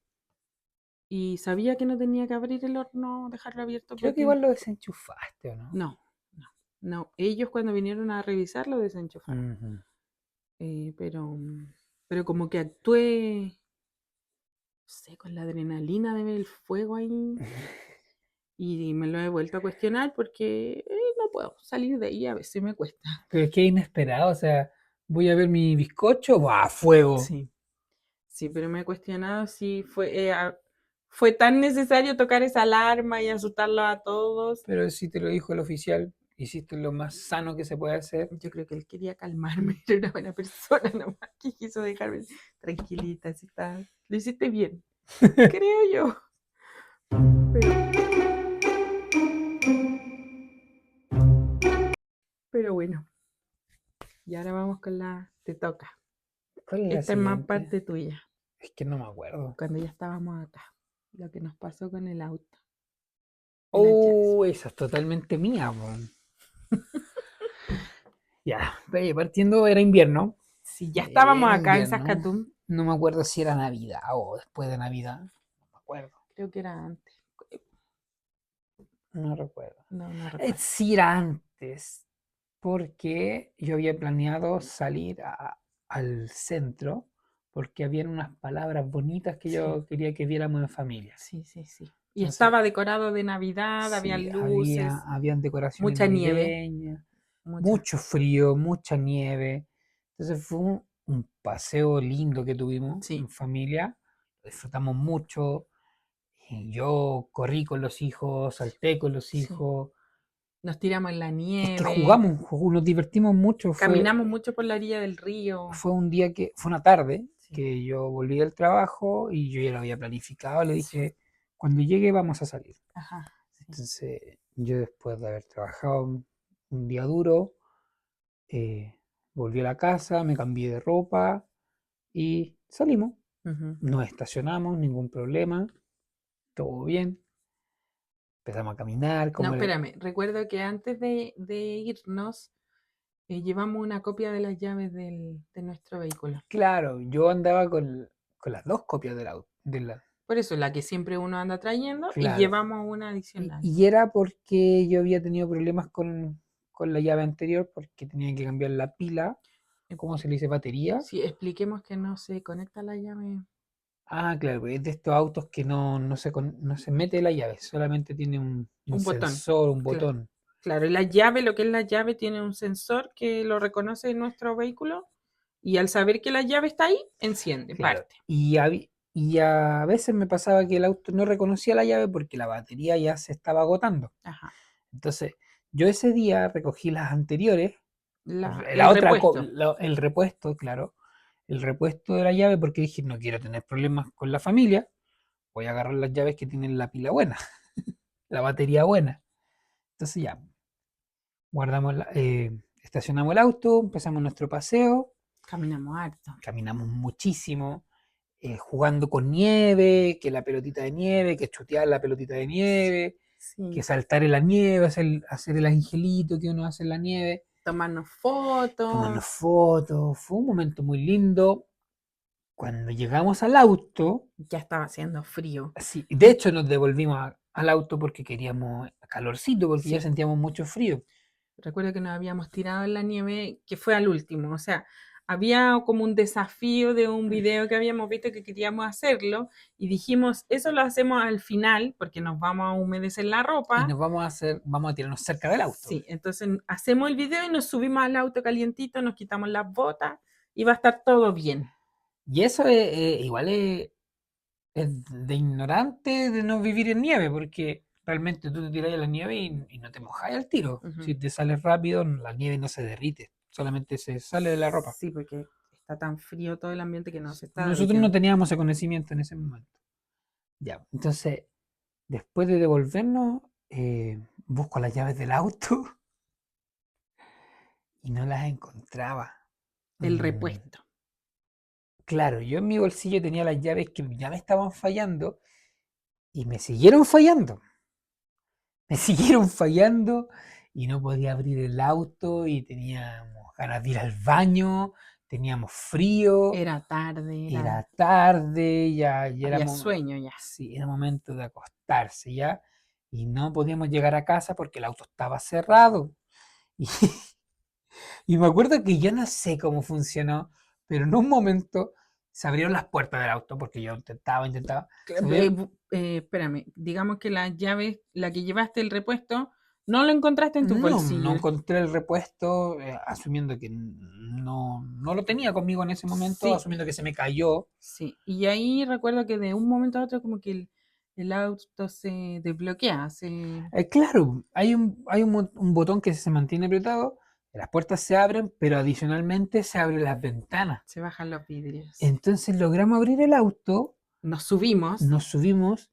Y sabía que no tenía que abrir el horno, dejarlo abierto Creo que porque igual lo desenchufaste, ¿o no? no, no, no. Ellos cuando vinieron a revisar lo desenchufaron. Ujú. Pero como que actué, no sé, con la adrenalina de ver el fuego ahí. Y me lo he vuelto a cuestionar porque no puedo salir de ahí, a veces me cuesta. Pero es que es inesperado, o sea, voy a ver mi bizcocho, ¡buah! Fuego. Sí, sí, pero me he cuestionado si fue tan necesario tocar esa alarma y asustarlo a todos. Pero si te lo dijo el oficial, hiciste lo más sano que se puede hacer. Yo creo que él quería calmarme, era una buena persona nomás que quiso dejarme tranquilita, así está. Lo hiciste bien, creo yo. Pero, pero bueno, y ahora vamos con la... Te toca. ¿Cuál es la Esta es más siguiente? parte tuya, Es que no me acuerdo. cuando ya estábamos acá. Lo que nos pasó con el auto y las llaves. Oh, esa es totalmente mía, po. Ya, oye, partiendo era invierno. Si ya estábamos Era acá en invierno. Saskatoon, No me acuerdo si era Navidad o después de Navidad. No me acuerdo. creo que era antes. No recuerdo. No, no recuerdo. Sí era antes, porque yo había planeado salir al centro, porque habían unas palabras bonitas que Sí, yo quería que viéramos en familia. sí, sí, sí. Y Entonces, estaba decorado de Navidad, había sí, luces, habían decoraciones mucha nieve, navideñas, mucha. mucho frío, mucha nieve. Entonces fue un paseo lindo que tuvimos Sí, en familia. Lo disfrutamos mucho. Y yo corrí con los hijos, salté con los sí. hijos. Nos tiramos en la Es que nieve, jugamos, nos divertimos mucho. caminamos mucho por la orilla del río. Fue un día fue una tarde Sí, que yo volví del trabajo y yo ya lo había planificado. Le sí. dije, cuando llegue vamos a salir. Ajá, sí. Entonces, yo después de haber trabajado un día duro, eh, volví a la casa, me cambié de ropa y salimos. Ujú. Nos estacionamos, ningún problema, todo bien. Empezamos a caminar, No, como espérame. Recuerdo que antes de irnos, llevamos una copia de las llaves de nuestro vehículo. claro, yo andaba con las dos copias del auto, Por eso, la que siempre uno anda trayendo y claro. llevamos una adicional. Y era porque yo había tenido problemas con la llave anterior porque tenía que cambiar la pila, ¿cómo se le dice? Batería. Si expliquemos que no se conecta la llave. Ah, claro, es de estos autos que no se mete la llave, solamente tiene un Un botón. sensor, un Claro. botón. Claro, y la llave, lo que es la llave, tiene un sensor que lo reconoce en nuestro vehículo y al saber que la llave está ahí, enciende, Claro. parte. Y a veces me pasaba que el auto no reconocía la llave porque la batería ya se estaba agotando. Ajá. Entonces, yo ese día recogí las anteriores, El la otra, repuesto. el repuesto, claro, el repuesto de la llave porque dije, no quiero tener problemas con la familia, voy a agarrar las llaves que tienen la pila buena, la batería buena. Entonces ya, guardamos estacionamos el auto, empezamos nuestro paseo, Caminamos harto. caminamos muchísimo, jugando con nieve, que la pelotita de nieve, que chutear la pelotita de nieve, que Sí. saltar en la nieve, hacer el angelito que uno hace en la nieve, Tomarnos tomarnos fotos. fotos. Fue un momento muy lindo. Cuando llegamos al auto, Ya estaba haciendo frío. sí, de hecho nos devolvimos al auto porque queríamos calorcito, porque ya Sí. sentíamos mucho frío. Recuerdo que nos habíamos tirado en la nieve, que fue al último. O sea, había como un desafío de un video que habíamos visto que queríamos hacerlo y dijimos, eso lo hacemos al final porque nos vamos a humedecer la Y ropa. vamos a tirarnos cerca del auto. Sí, entonces hacemos el video y nos subimos al auto calientito, nos quitamos las botas y va a estar todo bien. Y eso igual es de ignorante de no vivir en nieve, porque realmente tú te tiras a la nieve y no te mojas al tiro. Si Ujú. te sales rápido, la nieve no se derrite, solamente se sale de la ropa. Sí, porque está tan frío todo el ambiente que no se está Nosotros no derritiendo. teníamos ese conocimiento en ese momento. Ya, entonces, después de devolvernos, busco las llaves del auto y no las encontraba. El Mm, repuesto. claro, yo en mi bolsillo tenía las llaves que ya me estaban fallando y me siguieron fallando. Me siguieron fallando y no podía abrir el auto y teníamos ganas de ir al baño, teníamos frío, Era tarde, era tarde, ya era, había sueño ya. sí, era momento de acostarse ya, y no podíamos llegar a casa porque el auto estaba cerrado. Y, y me acuerdo que yo no sé cómo funcionó, pero en un momento se abrieron las puertas del auto porque yo intentaba. Se abrieron, Espérame, digamos que la llave, la que llevaste el repuesto, no lo encontraste en tus no bolsillos. encontré el repuesto, asumiendo que no lo tenía conmigo en ese momento, Sí, asumiendo que se me cayó. sí. Y ahí recuerdo que de un momento a otro como que el auto se desbloquea, Claro, hay un botón que se mantiene apretado, las puertas se abren, pero adicionalmente se abren las ventanas. se bajan los vidrios. Entonces logramos abrir el auto, Nos subimos nos subimos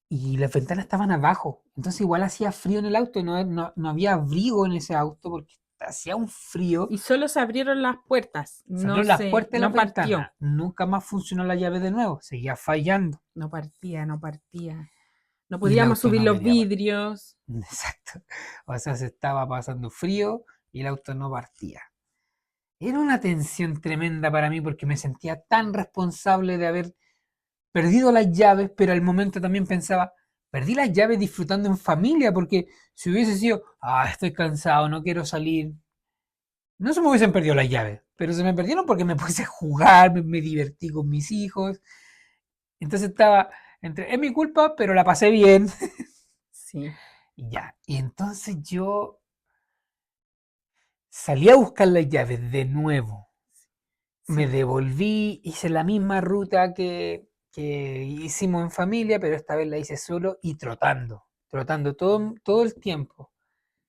y las ventanas estaban abajo. Entonces igual hacía frío en el auto, no había abrigo en ese auto porque hacía un frío. y solo se abrieron las puertas, Se abrieron las puertas y las no partió. ventanas. Nunca más funcionó la llave de nuevo, seguía fallando No partía, no partía. No y el podíamos auto subir no los quería partir. vidrios. Exacto. O sea, se estaba pasando frío y el auto no partía. Era una tensión tremenda para mí porque me sentía tan responsable de haber perdido las llaves, pero al momento también pensaba, perdí las llaves disfrutando en familia, porque si hubiese sido, estoy cansado, no quiero salir, no se me hubiesen perdido las llaves, pero se me perdieron porque me puse a jugar, me divertí con mis hijos, entonces estaba es mi culpa, pero la pasé bien, Sí, y ya, y entonces yo salí a buscar las llaves de nuevo. Me sí. devolví, hice la misma ruta que hicimos en familia, pero esta vez la hice solo y trotando todo el tiempo.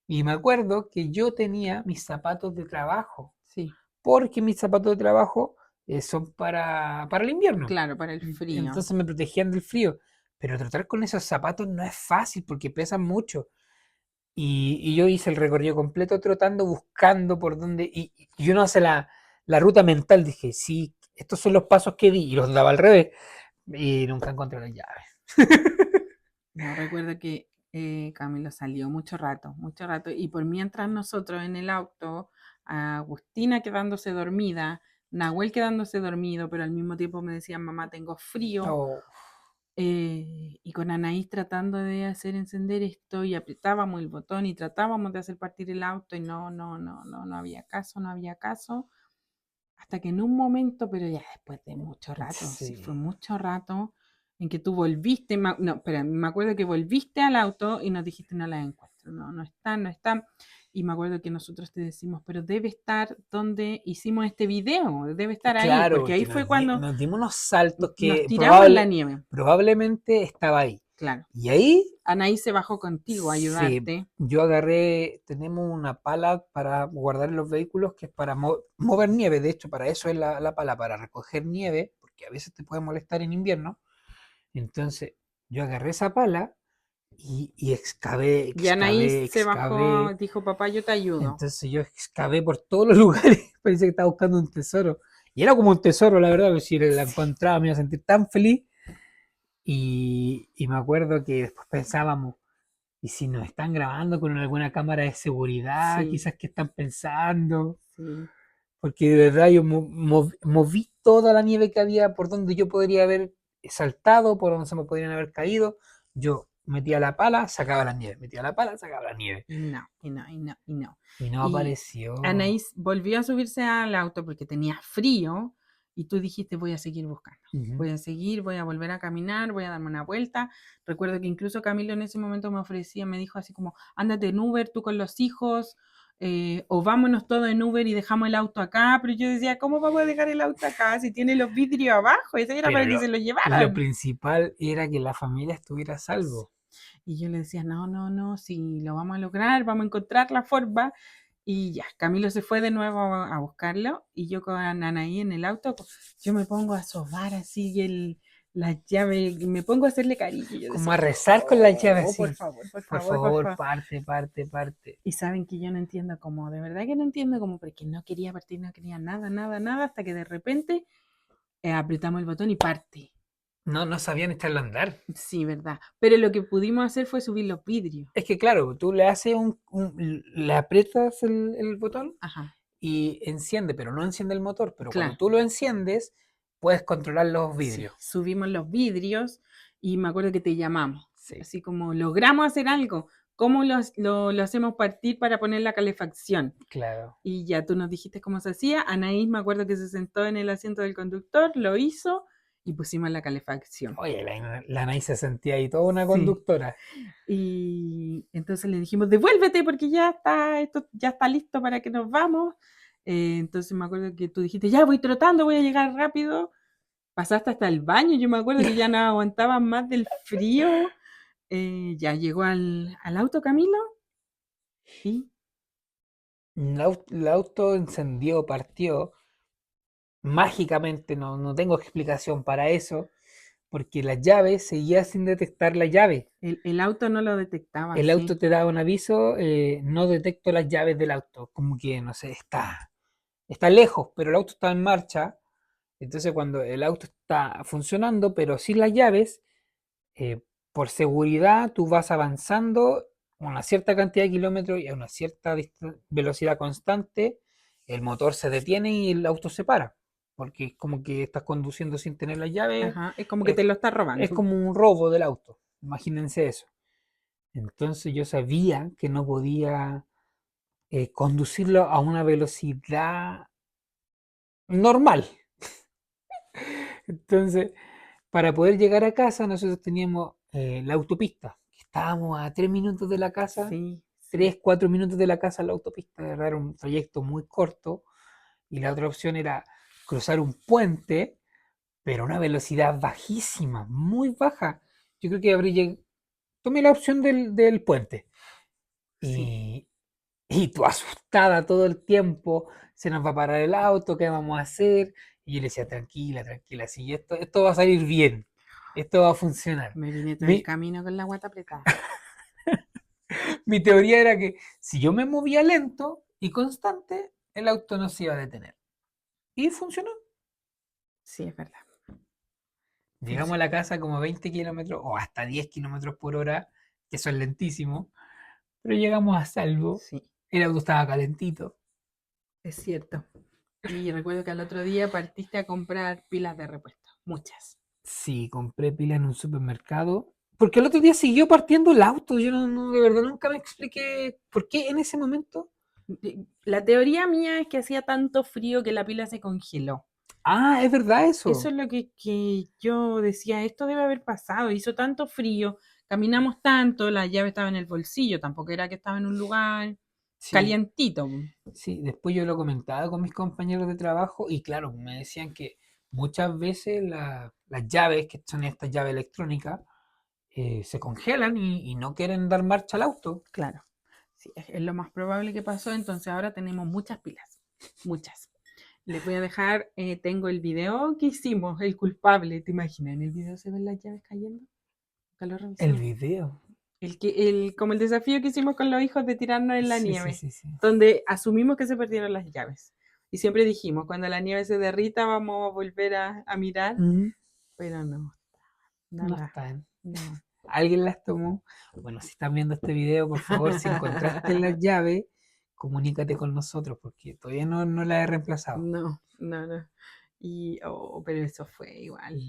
Y me acuerdo que yo tenía mis zapatos de trabajo, Sí, porque mis zapatos de trabajo son para el invierno. claro, para el frío. Entonces me protegían del frío. Pero trotar con esos zapatos no es fácil porque pesan mucho. Y yo hice el recorrido completo trotando, buscando por dónde. Y yo no hace la ruta mental. Dije, sí, estos son los pasos que di. Y los daba al revés. Y nunca encontré las llaves. No recuerdo que Camilo salió mucho rato, y por mientras nosotros en el auto, Agustina quedándose dormida, Nahuel quedándose dormido, pero al mismo tiempo me decía, mamá, tengo frío, Oh, y con Anaís tratando de hacer encender esto, y apretábamos el botón y tratábamos de hacer partir el auto, y no había caso, no había caso, hasta que en un momento, pero ya después de mucho rato, sí sí. fue mucho rato, en que tú volviste, no, espera, me acuerdo que volviste al auto y nos dijiste no la encuentro, no están, no están. Y me acuerdo que nosotros te decimos, pero debe estar donde hicimos este video, debe estar ahí, Claro, porque ahí porque fue cuando nos dimos unos saltos nos que tiramos en la nieve, probablemente estaba ahí. claro. Y ahí, Anaí se bajó contigo a sí, ayudarte, yo agarré, tenemos una pala para guardar en los vehículos que es para mover nieve. De hecho, para eso es la pala, para recoger nieve, porque a veces te puede molestar en invierno. Entonces, yo agarré esa pala y excavé, y Anaí excavé, se bajó, excavé. dijo, papá, yo te ayudo. Entonces yo excavé por todos los lugares. Parecía que estaba buscando un tesoro. Y era como un tesoro, la verdad, que si la Sí, encontraba me iba a sentir tan feliz. Y me acuerdo que después pensábamos, ¿y si nos están grabando con alguna cámara de seguridad? sí, Quizás qué están pensando. sí. Porque de verdad yo moví toda la nieve que había por donde yo podría haber saltado, por donde se me podrían haber caído. Yo metía la pala, sacaba la nieve, metía la pala, sacaba la nieve. Y no, y no, y no, y no. Y no Y apareció. Anaís volvió a subirse al auto porque tenía frío y tú dijiste, voy a seguir buscando. Ujú. Voy a seguir, voy a volver a caminar, voy a darme una vuelta. Recuerdo que incluso Camilo en ese momento me ofrecía, me dijo así como, ándate en Uber, tú con los hijos, o vámonos todos en Uber y dejamos el auto acá. Pero yo decía, ¿cómo vamos a dejar el auto acá si tiene los vidrios abajo? Ese era Pero para que se lo lo llevaran. principal era que la familia estuviera a salvo. Y yo le decía, no, si lo vamos a lograr, vamos a encontrar la forma. Y ya, Camilo se fue de nuevo a buscarlo y yo con Anaí en el auto, yo me pongo a sobar así la llave, me pongo a hacerle cariño. Yo Como decía, a rezar con la llave por así. favor, por Por favor, por favor, favor. parte, parte, parte. Y saben que yo no entiendo cómo, de verdad que no entiendo cómo, porque no quería partir, no quería nada, hasta que de repente apretamos el botón y parte. No, no sabían echarlo a andar. Sí, verdad. Pero lo que pudimos hacer fue subir los vidrios. Es que claro, tú le haces le aprietas el botón Ajá, y enciende, pero no enciende el motor. Pero cuando claro. tú lo enciendes, puedes controlar los Sí, vidrios. subimos los vidrios y me acuerdo que te llamamos. Sí, Así como logramos hacer algo. ¿Cómo lo hacemos partir para poner la calefacción? claro. Y ya tú nos dijiste cómo se hacía. Anaís me acuerdo que se sentó en el asiento del conductor, lo hizo y pusimos la calefacción. Oye, la Anaí se sentía ahí toda una Sí. conductora. Y entonces le dijimos, devuélvete porque ya está, esto ya está listo para que nos vamos. Entonces me acuerdo que tú dijiste, ya voy trotando, voy a llegar rápido. Pasaste hasta el baño, yo me acuerdo que ya no aguantaba más del frío. Ya llegó al auto Camilo y El auto encendió, partió. Mágicamente, no tengo explicación para eso, porque la llave seguía sin detectar la llave. el auto no lo detectaba, El sí. auto te daba un aviso, no detecto las llaves del auto, como que, no sé, está lejos, pero el auto está en marcha. Entonces, cuando el auto está funcionando, pero sin las llaves, eh, por seguridad, tú vas avanzando una cierta cantidad de kilómetros y a una cierta velocidad constante, el motor se detiene y el auto se para, porque es como que estás conduciendo sin tener las llaves, Ajá, es como que es, te lo está es robando. como un robo del auto, imagínense eso. Entonces yo sabía que no podía conducirlo a una velocidad normal. Entonces, para poder llegar a casa, nosotros teníamos la autopista. Estábamos a 3 minutos de la casa, Sí, sí. 3, 4 minutos de la casa a la autopista. De verdad, era un trayecto muy corto. Y la otra opción era cruzar un puente, pero a una velocidad bajísima, muy baja. Yo creo que tomé la opción del puente. Sí, Y tú asustada todo el tiempo, se nos va a parar el auto, ¿qué vamos a hacer? Y yo le decía, tranquila, tranquila, sí, esto va a salir bien, esto va a funcionar. me vine todo el Mi, camino con la guata apretada. mi teoría era que si yo me movía lento y constante, el auto no se iba a detener. Y funcionó. Sí, es verdad. Llegamos a Funcionó. la casa como 20 kilómetros o hasta 10 kilómetros por hora, que eso es lentísimo, pero llegamos a salvo. Sí, El auto estaba calentito. es cierto. Y recuerdo que al otro día partiste a comprar pilas de repuesto. Muchas. Sí, compré pila en un supermercado. Porque el otro día siguió partiendo el auto. Yo de verdad nunca me expliqué por qué en ese momento. La teoría mía es que hacía tanto frío que la pila se congeló. Ah, es verdad Eso eso. es lo que yo decía, esto debe haber pasado, hizo tanto frío, caminamos tanto, la llave estaba en el bolsillo, tampoco era que estaba en un lugar Sí, calientito. sí. Después yo lo comentaba con mis compañeros de trabajo y claro, me decían que muchas veces las llaves, que son estas llaves electrónicas, se congelan y no quieren dar marcha al auto. Claro, sí, es lo más probable que pasó, entonces ahora tenemos muchas pilas, muchas. Les voy a dejar, tengo el video que hicimos, el culpable, ¿te imaginas? En el video se ven las llaves cayendo, nunca lo El revisamos. video. Como el desafío que hicimos con los hijos de tirarnos en la Sí, sí, nieve, sí, sí. donde asumimos que se perdieron las llaves. Y siempre dijimos, cuando la nieve se derrita vamos a volver a mirar, Mm, pero no, no no la, están. no. Alguien las tomó. Bueno, si están viendo este video, por favor, si encontraste las llaves, comunícate con nosotros, porque todavía no las he reemplazado. No, no, no. Pero eso fue igual.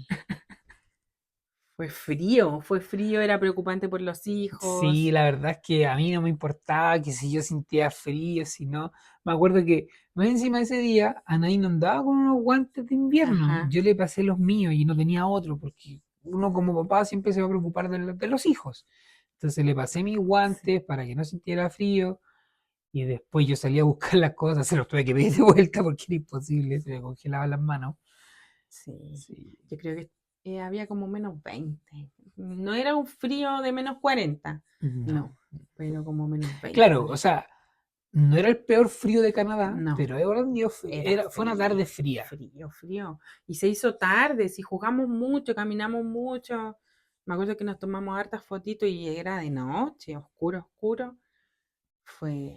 Fue frío, era preocupante por los Sí, hijos. la verdad es que a mí no me importaba que si yo sentía frío, si no. Me acuerdo que más encima de ese día, Anaí no andaba con unos guantes de invierno. Ajá, Yo le pasé los míos y no tenía otro, porque uno como papá siempre se va a preocupar de los hijos. Entonces le pasé mis sí, guantes para que no sintiera frío. Y después yo salí a buscar las cosas, se los tuve que pedir de vuelta porque era imposible, se me congelaban las manos. sí. Sí. Yo creo que había como -20. No era un frío de -40, No. no, pero como -20 Claro, por o ahí. sea, no era el peor frío de Canadá, No, pero era era fue una tarde frío, fría. frío, frío. Y se hizo tarde, si jugamos mucho, caminamos mucho. Me acuerdo que nos tomamos hartas fotitos y era de noche, oscuro, oscuro. Fue,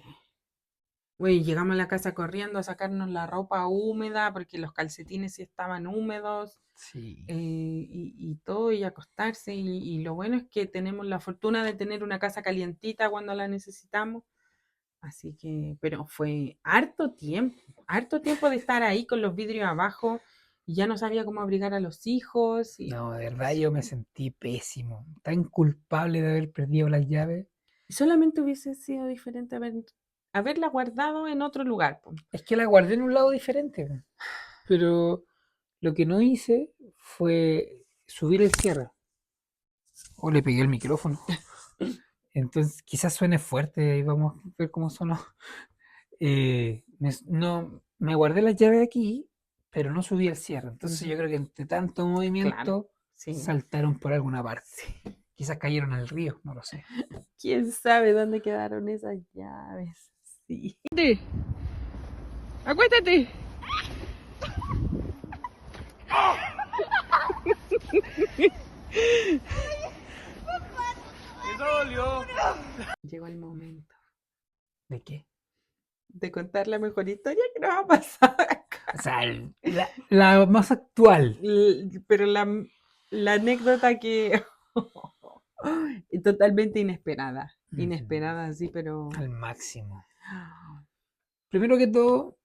Oye, llegamos a la casa corriendo a sacarnos la ropa húmeda porque los calcetines sí estaban húmedos Sí. y todo, y acostarse. Y lo bueno es que tenemos la fortuna de tener una casa calientita cuando la necesitamos. Así que, pero fue harto tiempo de estar ahí con los vidrios abajo y ya no sabía cómo abrigar a los hijos. No, de verdad yo me sentí pésimo, tan culpable de haber perdido las llaves. Y solamente hubiese sido diferente haberla guardado en otro lugar, po. Es que la guardé en un lado diferente, po. Pero lo que no hice fue subir el cierre. O le pegué el micrófono. Entonces, quizás suene fuerte, ahí vamos a ver cómo sonó. No, me guardé las llaves aquí, pero no subí el cierre. Entonces Ujú. yo creo que entre tanto Claro, movimiento sí. saltaron por alguna parte. Quizás cayeron al río, no lo sé. ¿Quién sabe dónde quedaron esas llaves? Sí. Acuéstate. Llegó el momento ¿De qué? de contar la mejor historia que nos ha pasado acá. O sea, la más actual. Pero la anécdota que totalmente inesperada. Ujú. Inesperada, sí, pero Al máximo. Primero que todo,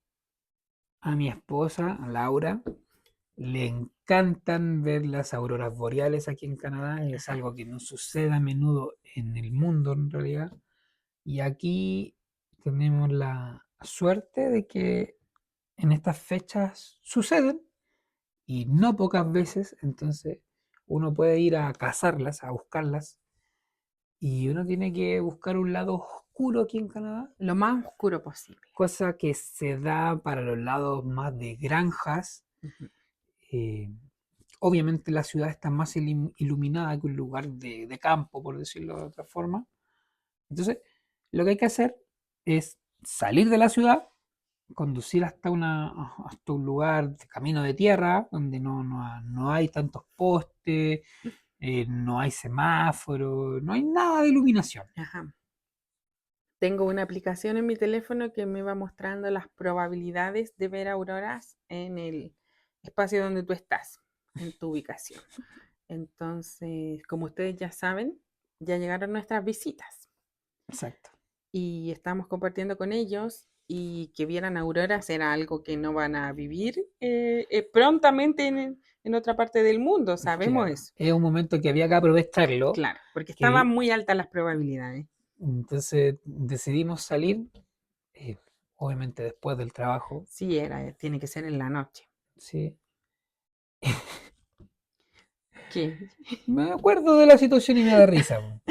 a mi esposa, a Laura, le encantan ver las auroras boreales aquí en Canadá. Es algo que no sucede a menudo en el mundo, en realidad. Y aquí tenemos la suerte de que en estas fechas suceden y no pocas veces. Entonces, uno puede ir a cazarlas, a buscarlas. Y uno tiene que buscar un lado oscuro aquí en Canadá, lo más oscuro posible. cosa que se da para los lados más de granjas. Ujú. eh, Obviamente la ciudad está más iluminada que un lugar de campo, por decirlo de otra forma. Entonces, lo que hay que hacer es salir de la ciudad, conducir hasta un lugar de camino de tierra, donde no hay tantos postes, no hay semáforos, no hay nada de iluminación. Ajá. Tengo una aplicación en mi teléfono que me va mostrando las probabilidades de ver auroras en el espacio donde tú estás, en tu ubicación. Entonces, como ustedes ya saben, ya llegaron nuestras visitas Exacto. y estamos compartiendo con ellos y que vieran auroras era algo que no van a vivir prontamente en otra parte del mundo, sabemos Claro. eso. Es un momento que había que aprovecharlo, Claro, porque estaban que muy altas las probabilidades. entonces decidimos salir, eh, obviamente después del trabajo, Sí, tiene que ser en la noche. sí. ¿Qué? Me acuerdo de la situación y me da risa, po.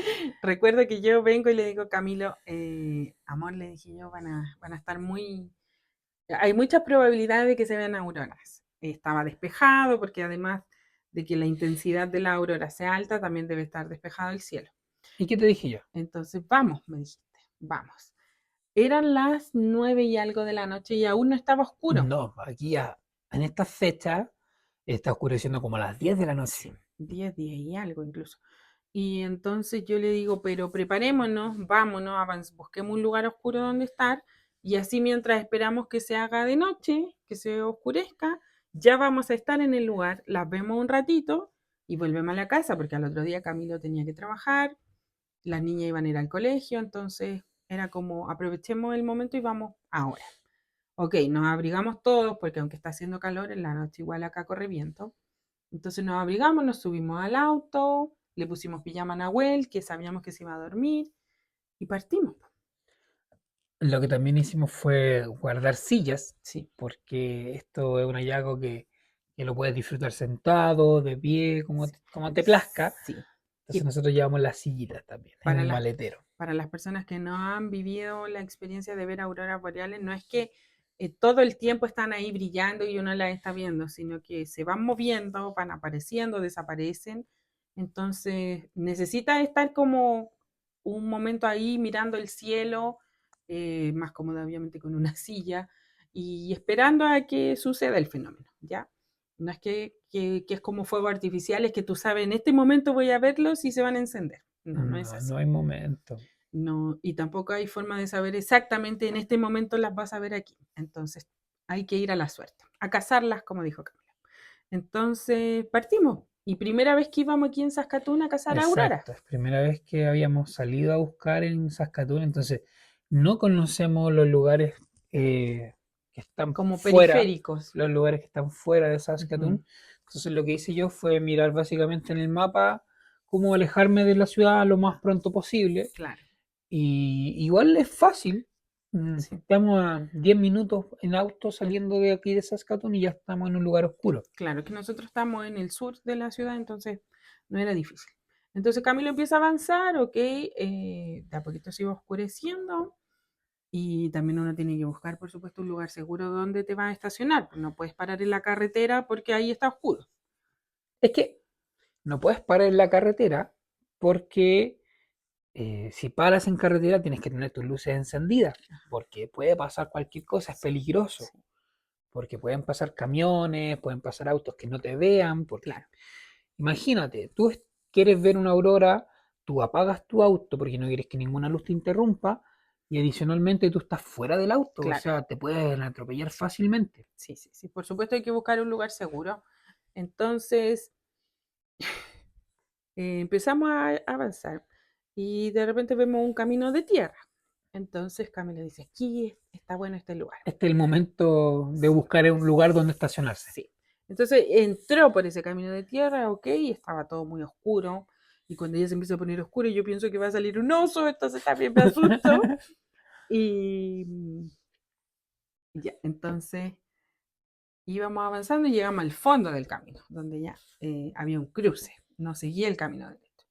Recuerdo que yo vengo y le digo, Camilo, amor, le dije yo, van a estar muy... Hay muchas probabilidades de que se vean auroras. Estaba despejado porque además de que la intensidad de la aurora sea alta, también debe estar despejado el cielo. ¿Y qué te dije yo? Entonces, vamos, me dijiste, vamos. Eran las 9 y algo de la noche y aún no estaba oscuro. No, en esta fecha está oscureciendo como a las 10 de la noche. Sí, 10 y algo incluso. Y entonces yo le digo, pero preparémonos, vámonos, busquemos un lugar oscuro donde estar y así mientras esperamos que se haga de noche, que se oscurezca, ya vamos a estar en el lugar, las vemos un ratito y volvemos a la casa, porque al otro día Camilo tenía que trabajar, las niñas iban a ir al colegio, entonces era como aprovechemos el momento y vamos ahora. Ok, nos abrigamos todos porque aunque está haciendo calor, en la noche igual acá corre viento. Entonces nos abrigamos, nos subimos al auto, le pusimos pijama a Nahuel, que sabíamos que se iba a dormir, y partimos. Lo que también hicimos fue guardar sillas, Sí, porque esto es un hallazgo que lo puedes disfrutar sentado, de pie, sí, como te plazca. sí. Entonces Y nosotros llevamos las sillitas también en para el las, maletero. para las personas que no han vivido la experiencia de ver auroras boreales, no es que todo el tiempo están ahí brillando y uno las está viendo, sino que se van moviendo, van apareciendo, desaparecen. Entonces necesita estar como un momento ahí mirando el cielo, más cómodo obviamente con una silla, y esperando a que suceda el fenómeno, ¿ya? No es que es como fuego artificial, es que tú sabes, en este momento voy a verlos y se van a encender. No, no es No, así. no hay momento. No, y tampoco hay forma de saber exactamente en este momento las vas a ver aquí. Entonces, hay que ir a la suerte, a cazarlas, como dijo Camila. Entonces, partimos. Y primera vez que íbamos aquí en Saskatoon a cazar aurora. Exacto, es primera vez que habíamos salido a buscar en Saskatoon, entonces no conocemos los lugares que están Como fuera, periféricos. los lugares que están fuera de Ujú, Saskatoon. Entonces lo que hice yo fue mirar básicamente en el mapa cómo alejarme de la ciudad lo más pronto posible. claro, Y igual es fácil. sí, Estamos a 10 minutos en auto saliendo de aquí de Saskatoon y ya estamos en un lugar oscuro. claro, que nosotros estamos en el sur de la ciudad, entonces no era difícil. Entonces Camilo empieza a avanzar, ok, de a poquito se iba oscureciendo y también uno tiene que buscar, por supuesto, un lugar seguro donde te vas a estacionar, pues no puedes parar en la carretera porque ahí está oscuro. Es que no puedes parar en la carretera porque si paras en carretera tienes que tener tus luces encendidas, porque puede pasar cualquier cosa, es peligroso, Sí, porque pueden pasar camiones, pueden pasar autos que no te vean, porque claro, imagínate, quieres ver una aurora, tú apagas tu auto porque no quieres que ninguna luz te interrumpa y adicionalmente tú estás fuera del auto, o claro. sea, te pueden atropellar fácilmente. Sí, sí, sí. Por supuesto hay que buscar un lugar seguro. Entonces empezamos a avanzar y de repente vemos un camino de tierra. Entonces Camila dice, aquí está bueno este lugar. Este es el momento de Sí, buscar un lugar donde estacionarse. sí. Entonces entró por ese camino de tierra, ok, y estaba todo muy oscuro. Y cuando ya se empieza a poner oscuro, yo pienso que va a salir un oso, entonces también me asusto. Y ya, entonces íbamos avanzando y llegamos al fondo del camino, donde ya había un cruce, no seguía el camino derecho.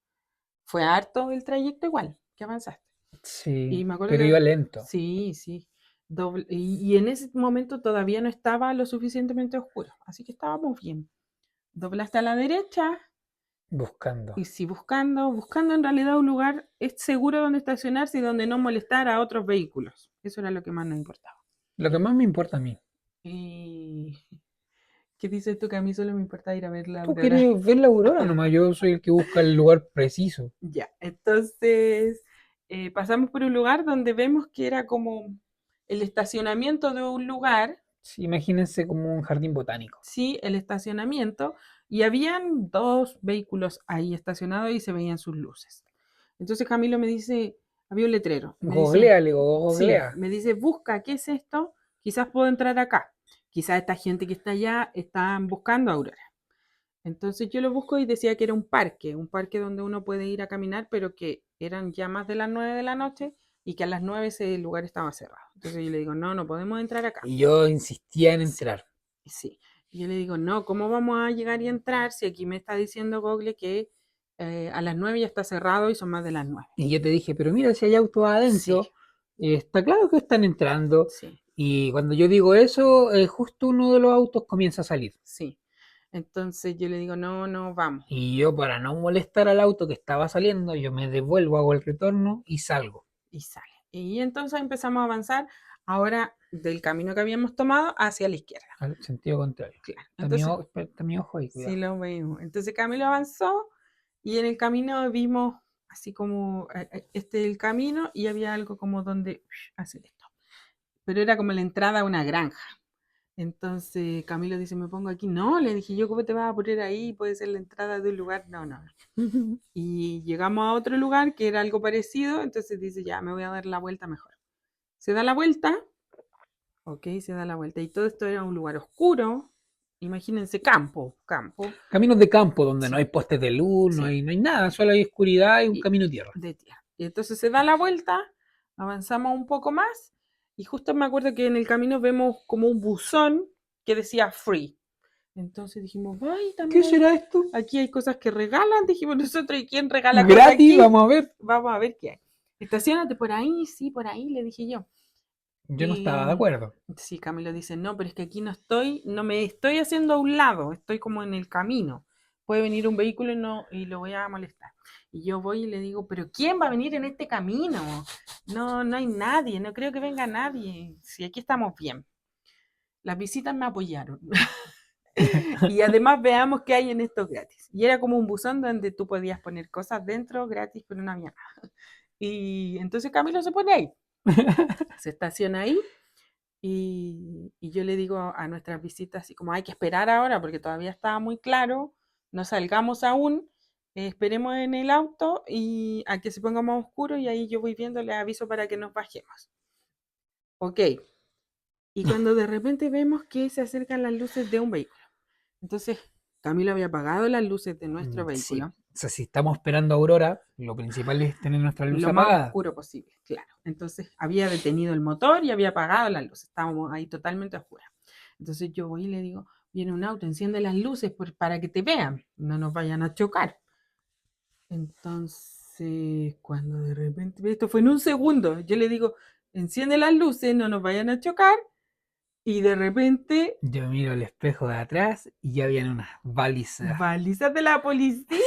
Fue harto el trayecto igual que avanzaste. Sí, Y me acuerdo pero iba que lento. sí, sí. Y en ese momento todavía no estaba lo suficientemente oscuro, así que estábamos bien. Doblaste a la derecha Buscando. y sí, buscando en realidad un lugar seguro donde estacionarse y donde no molestar a otros vehículos. Eso era lo que más nos importaba. Lo que más me importa a mí. Y ¿qué dices tú? Que a mí solo me importa ir a ver la Tú aurora. quieres ver la aurora nomás, yo soy el que busca el lugar preciso. Ya, entonces pasamos por un lugar donde vemos que era como el estacionamiento de un lugar, Sí, imagínense como un jardín botánico. sí, el estacionamiento, y habían dos vehículos ahí estacionados y se veían sus luces. Entonces Camilo me dice, había un letrero, me dice, Googlea, le digo, sí, googlea. me dice, busca, ¿qué es esto? Quizás puedo entrar acá. Quizás esta gente que está allá están buscando a Aurora. Entonces yo lo busco y decía que era un parque donde uno puede ir a caminar, pero que eran ya más de las 9 de la noche y que a las 9 ese lugar estaba cerrado. Entonces yo le digo, no, no podemos entrar acá. Y yo insistía en Sí, entrar. sí. Y yo le digo, no, ¿cómo vamos a llegar y entrar si aquí me está diciendo Google que a las 9 ya está cerrado y son más de las 9? Y yo te dije, pero mira, si hay autos Sí, adentro, está claro que están entrando. sí, Y cuando yo digo eso, justo uno de los autos comienza a salir. sí. Entonces yo le digo, no, no, vamos. Y yo, para no molestar al auto que estaba saliendo, yo me devuelvo, hago el retorno y salgo. Y sale. Y entonces empezamos a avanzar ahora del camino que habíamos tomado hacia la izquierda. Al sentido contrario. Claro. También, Entonces, está mi ojo ahí, sí cuidado. lo vimos. Entonces Camilo avanzó y en el camino vimos así como este es el camino y había algo como donde hacer esto. Pero era como la entrada a una granja. Entonces Camilo dice, me pongo aquí. No, le dije yo, ¿cómo te vas a poner ahí? Puede ser la entrada de un lugar. No, no. Y llegamos a otro lugar que era algo parecido, entonces dice, ya, me voy a dar la vuelta mejor. Se da la vuelta, ok, se da la vuelta. Y todo esto era un lugar oscuro. Imagínense campo, campo. Caminos de campo donde no Sí, hay postes de luz, sí. no hay nada, solo hay oscuridad y un Y camino de tierra. de tierra. Y entonces se da la vuelta, avanzamos un poco más y justo me acuerdo que en el camino vemos como un buzón que decía free. Entonces dijimos, ay, ¿Qué también hay, será esto? aquí hay cosas que regalan. Dijimos nosotros, ¿y quién regala cosas Gratis, aquí? vamos a ver. Vamos a ver qué hay. Estacionate por ahí, sí, por ahí, le dije yo. Yo no Y estaba de acuerdo. sí, Camilo dice, no, pero es que aquí no estoy, no me estoy haciendo a un lado, estoy como en el camino. Puede venir un vehículo y, no, y lo voy a molestar. Y yo voy y le digo, pero ¿quién va a venir en este camino? No, no hay nadie, no creo que venga nadie. Si aquí estamos bien. Las visitas me apoyaron. Y además veamos qué hay en estos gratis. Y era como un buzón donde tú podías poner cosas dentro gratis, pero no había nada. Y entonces Camilo se pone ahí, se estaciona ahí y yo le digo a nuestras visitas así como hay que esperar ahora porque todavía está muy claro, no salgamos aún, esperemos en el auto y a que se ponga más oscuro y ahí yo voy viendo, le aviso para que nos bajemos. Ok, y cuando de repente vemos que se acercan las luces de un vehículo. Entonces, Camilo había apagado las luces de nuestro Sí. vehículo O sea, si estamos esperando Aurora, lo principal es tener nuestra luz lo más apagada. oscuro posible, claro. Entonces, había detenido el motor y había apagado las luces. Estábamos ahí totalmente oscuras. Entonces, yo voy y le digo, viene un auto, enciende las luces para que te vean, no nos vayan a chocar. Entonces, cuando de repente, esto fue en un segundo, yo le digo, enciende las luces, no nos vayan a chocar. Y de repente, Yo miro el espejo de atrás y ya habían unas balizas. balizas de la policía.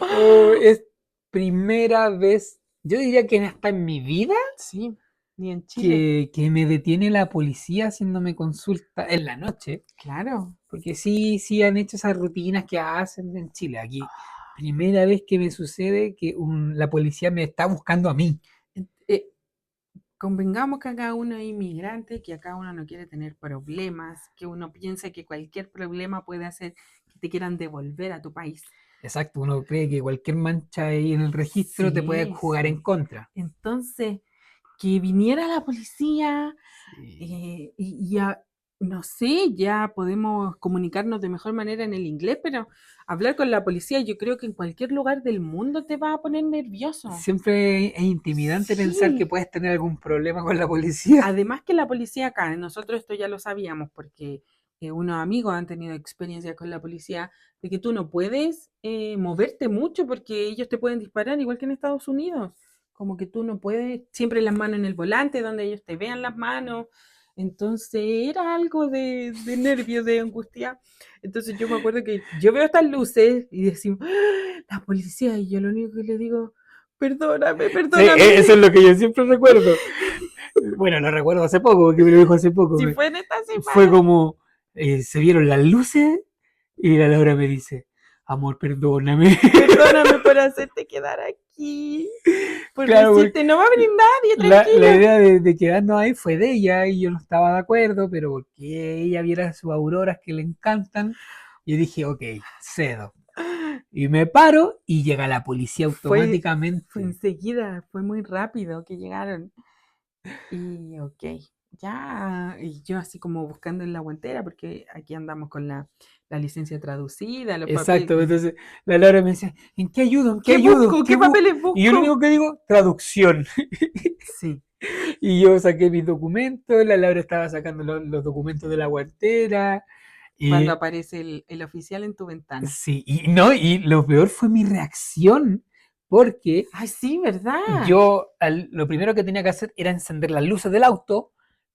Oh, es primera vez, yo diría que hasta en mi vida, Sí, ni en Chile. que me detiene la policía haciéndome consulta en la noche. Claro. Porque sí han hecho esas rutinas que hacen en Chile. Aquí, primera vez que me sucede que la policía me está buscando a mí. Eh, Convengamos que acá uno es inmigrante, que acá uno no quiere tener problemas, que uno piensa que cualquier problema puede hacer que te quieran devolver a tu país. Exacto, uno cree que cualquier mancha ahí en el registro te puede Sí, jugar en sí. contra. Entonces, que viniera la policía Sí. y ya, no sé, ya podemos comunicarnos de mejor manera en el inglés, pero hablar con la policía yo creo que en cualquier lugar del mundo te va a poner nervioso. Siempre es intimidante pensar que Sí. puedes tener algún problema con la policía. Además que la policía acá, nosotros esto ya lo sabíamos porque unos amigos han tenido experiencias con la policía, de que tú no puedes moverte mucho porque ellos te pueden disparar, igual que en Estados Unidos. Como que tú no puedes, siempre las manos en el volante, donde ellos te vean las manos. Entonces era algo de nervio, de angustia. Entonces yo me acuerdo que yo veo estas luces y decimos, ¡ah! La policía, y yo lo único que le digo, perdóname, Sí, perdóname. eso es lo que yo siempre recuerdo. Bueno, lo recuerdo hace poco, porque me lo dijo hace poco. Si fue en esta Fue semana. como, se vieron las luces y la Laura me dice, amor, perdóname. Perdóname por hacerte quedar aquí. Por Claro, porque decirte, no va a venir nadie, la tranquilo. idea de quedarnos ahí fue de ella y yo no estaba de acuerdo, pero porque ella viera sus auroras que le encantan, yo dije, ok, cedo. Y me paro y llega la policía Fue automáticamente. enseguida, fue muy rápido que llegaron. Y ok, ya. Y yo así como buscando en la guantera, porque aquí andamos con la licencia traducida, los Exacto, papeles. entonces la Laura me decía, ¿en qué ayudo? ¿En qué ¿Qué ayudo? busco? ¿Qué ¿Qué papeles Y yo lo busco? único que digo, traducción. Sí, Y yo saqué mis documentos, la Laura estaba sacando los documentos de la guantera. cuando Y aparece el oficial en tu ventana. sí, y no, y lo peor fue mi reacción, porque Ay, sí, ¿verdad? yo lo primero que tenía que hacer era encender las luces del auto,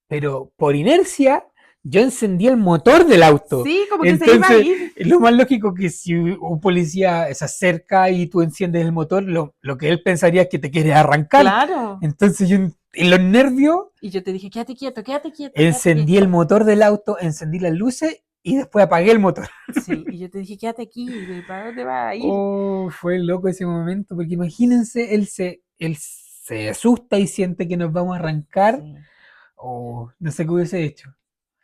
pero por inercia yo encendí el motor del auto. Sí, como que se iba a Entonces, ir. lo más lógico que si un policía se acerca y tú enciendes el motor, lo que él pensaría es que te quiere arrancar. Claro. Entonces yo en los nervios Y yo te dije, quédate quieto, quédate quieto, quédate encendí el quieto. motor del auto, encendí las luces y después apagué el motor. Sí, y yo te dije, quédate aquí, ¿para dónde vas a ir? Oh, fue loco ese momento, porque imagínense, él se asusta y siente que nos vamos a arrancar. Sí, O no sé qué hubiese hecho.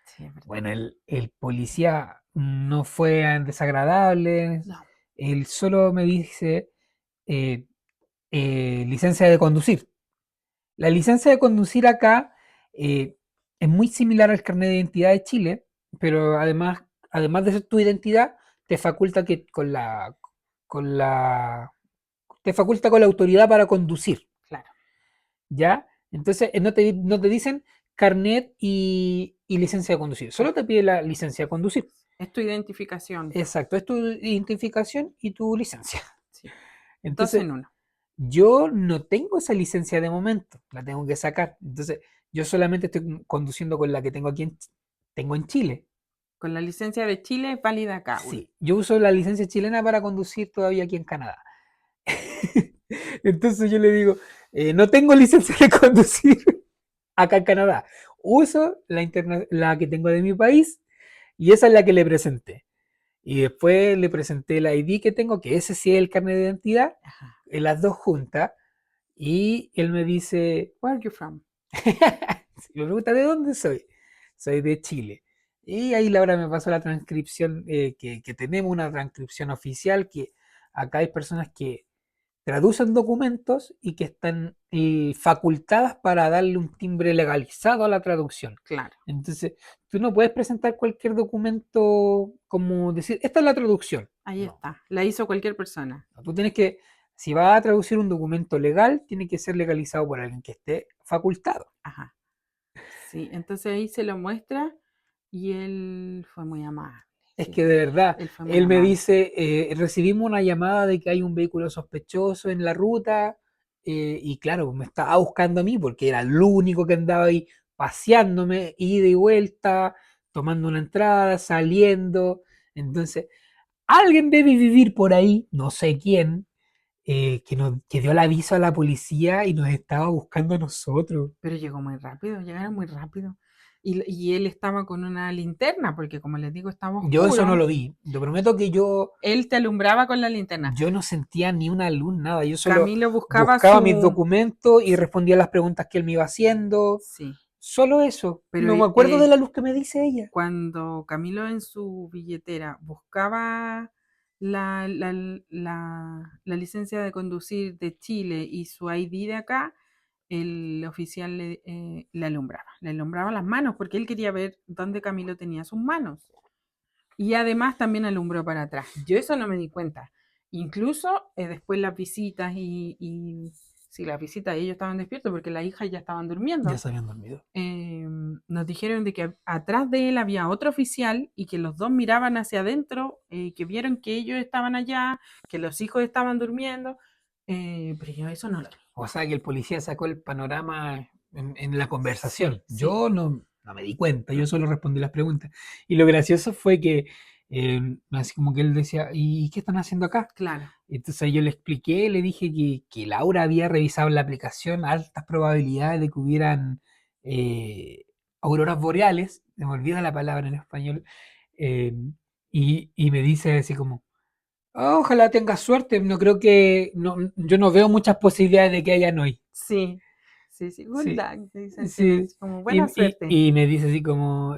sí, es verdad. Bueno, el policía no fue desagradable. No, Él solo me dice eh, licencia de conducir. La licencia de conducir acá es muy similar al carnet de identidad de Chile, pero además de ser tu identidad, te faculta que con la, te faculta con la autoridad para conducir. claro. ¿Ya? Entonces no te dicen carnet y licencia de conducir, Es, solo te pide la licencia de conducir. es tu identificación. Exacto, es tu identificación y tu licencia. Sí, dos Entonces, en uno. yo no tengo esa licencia de momento, la tengo que sacar. Entonces, yo solamente estoy conduciendo con la que tengo en Chile. Con la licencia de Chile es válida acá aún. Sí, yo uso la licencia chilena para conducir todavía aquí en Canadá. Entonces yo le digo, no tengo licencia de conducir acá en Canadá. Uso la que tengo de mi país y esa es la que le presenté. Y después le presenté el ID que tengo, que ese sí es el carnet de identidad, Ajá. en las dos juntas, y él me dice, Where are you from? me pregunta, ¿de dónde soy? Soy de Chile. Y ahí Laura me pasó la transcripción, que tenemos una transcripción oficial, que acá hay personas que traducen documentos y que están facultadas para darle un timbre legalizado a la traducción. Claro, Entonces, tú no puedes presentar cualquier documento como decir, esta es la traducción. ahí No, está. La hizo cualquier persona. tú tienes que, si vas a traducir un documento legal, tiene que ser legalizado por alguien que esté facultado. Ajá. Sí, entonces ahí se lo muestra y él fue muy amable. Es Sí, que de verdad, él fue muy él me amable. dice, recibimos una llamada de que hay un vehículo sospechoso en la ruta, y claro, me estaba buscando a mí porque era el único que andaba ahí paseándome, ida y vuelta, tomando una entrada, saliendo. Entonces, alguien debe vivir por ahí, no sé quién, que dio el aviso a la policía y nos estaba buscando a nosotros. Pero llegó muy rápido, llegaron muy rápido. Y él estaba con una linterna, porque como les digo, estaba Yo eso no oscuro. lo vi. Te prometo que Él te alumbraba con la linterna. yo no sentía ni una luz, nada. Yo solo Camilo buscaba buscaba mis su... documentos y respondía a las preguntas que él me iba haciendo. Sí, Solo eso. pero No me acuerdo de la luz que me dice ella. cuando Camilo en su billetera buscaba la licencia de conducir de Chile y su ID de acá, el oficial le alumbraba las manos porque él quería ver dónde Camilo tenía sus manos. Y además también alumbró para atrás. Yo eso no me di cuenta. Incluso después las visitas y sí, las visitas ellos estaban despiertos porque las hijas ya estaban Ya durmiendo. se habían dormido. Nos dijeron de que atrás de él había otro oficial y que los dos miraban hacia adentro, que vieron que ellos estaban allá, que los hijos estaban durmiendo, pero yo eso no lo vi. O sea que el policía sacó el panorama en la conversación. Sí, sí, Yo no me di cuenta, yo no, solo respondí las preguntas. Y lo gracioso fue que, así como que él decía, ¿y qué están haciendo acá? claro, Entonces yo le expliqué, le dije que Laura había revisado la aplicación, altas probabilidades de que hubieran auroras boreales, se me olvida la palabra en español, eh, y me dice así como, "Ah, ojalá tengas suerte, no creo que, no, yo no veo muchas posibilidades de que hayan hoy. sí, sí, sí, good Sí, luck, dicen en Chile, sí. así como Y, buena suerte. y me dice así como,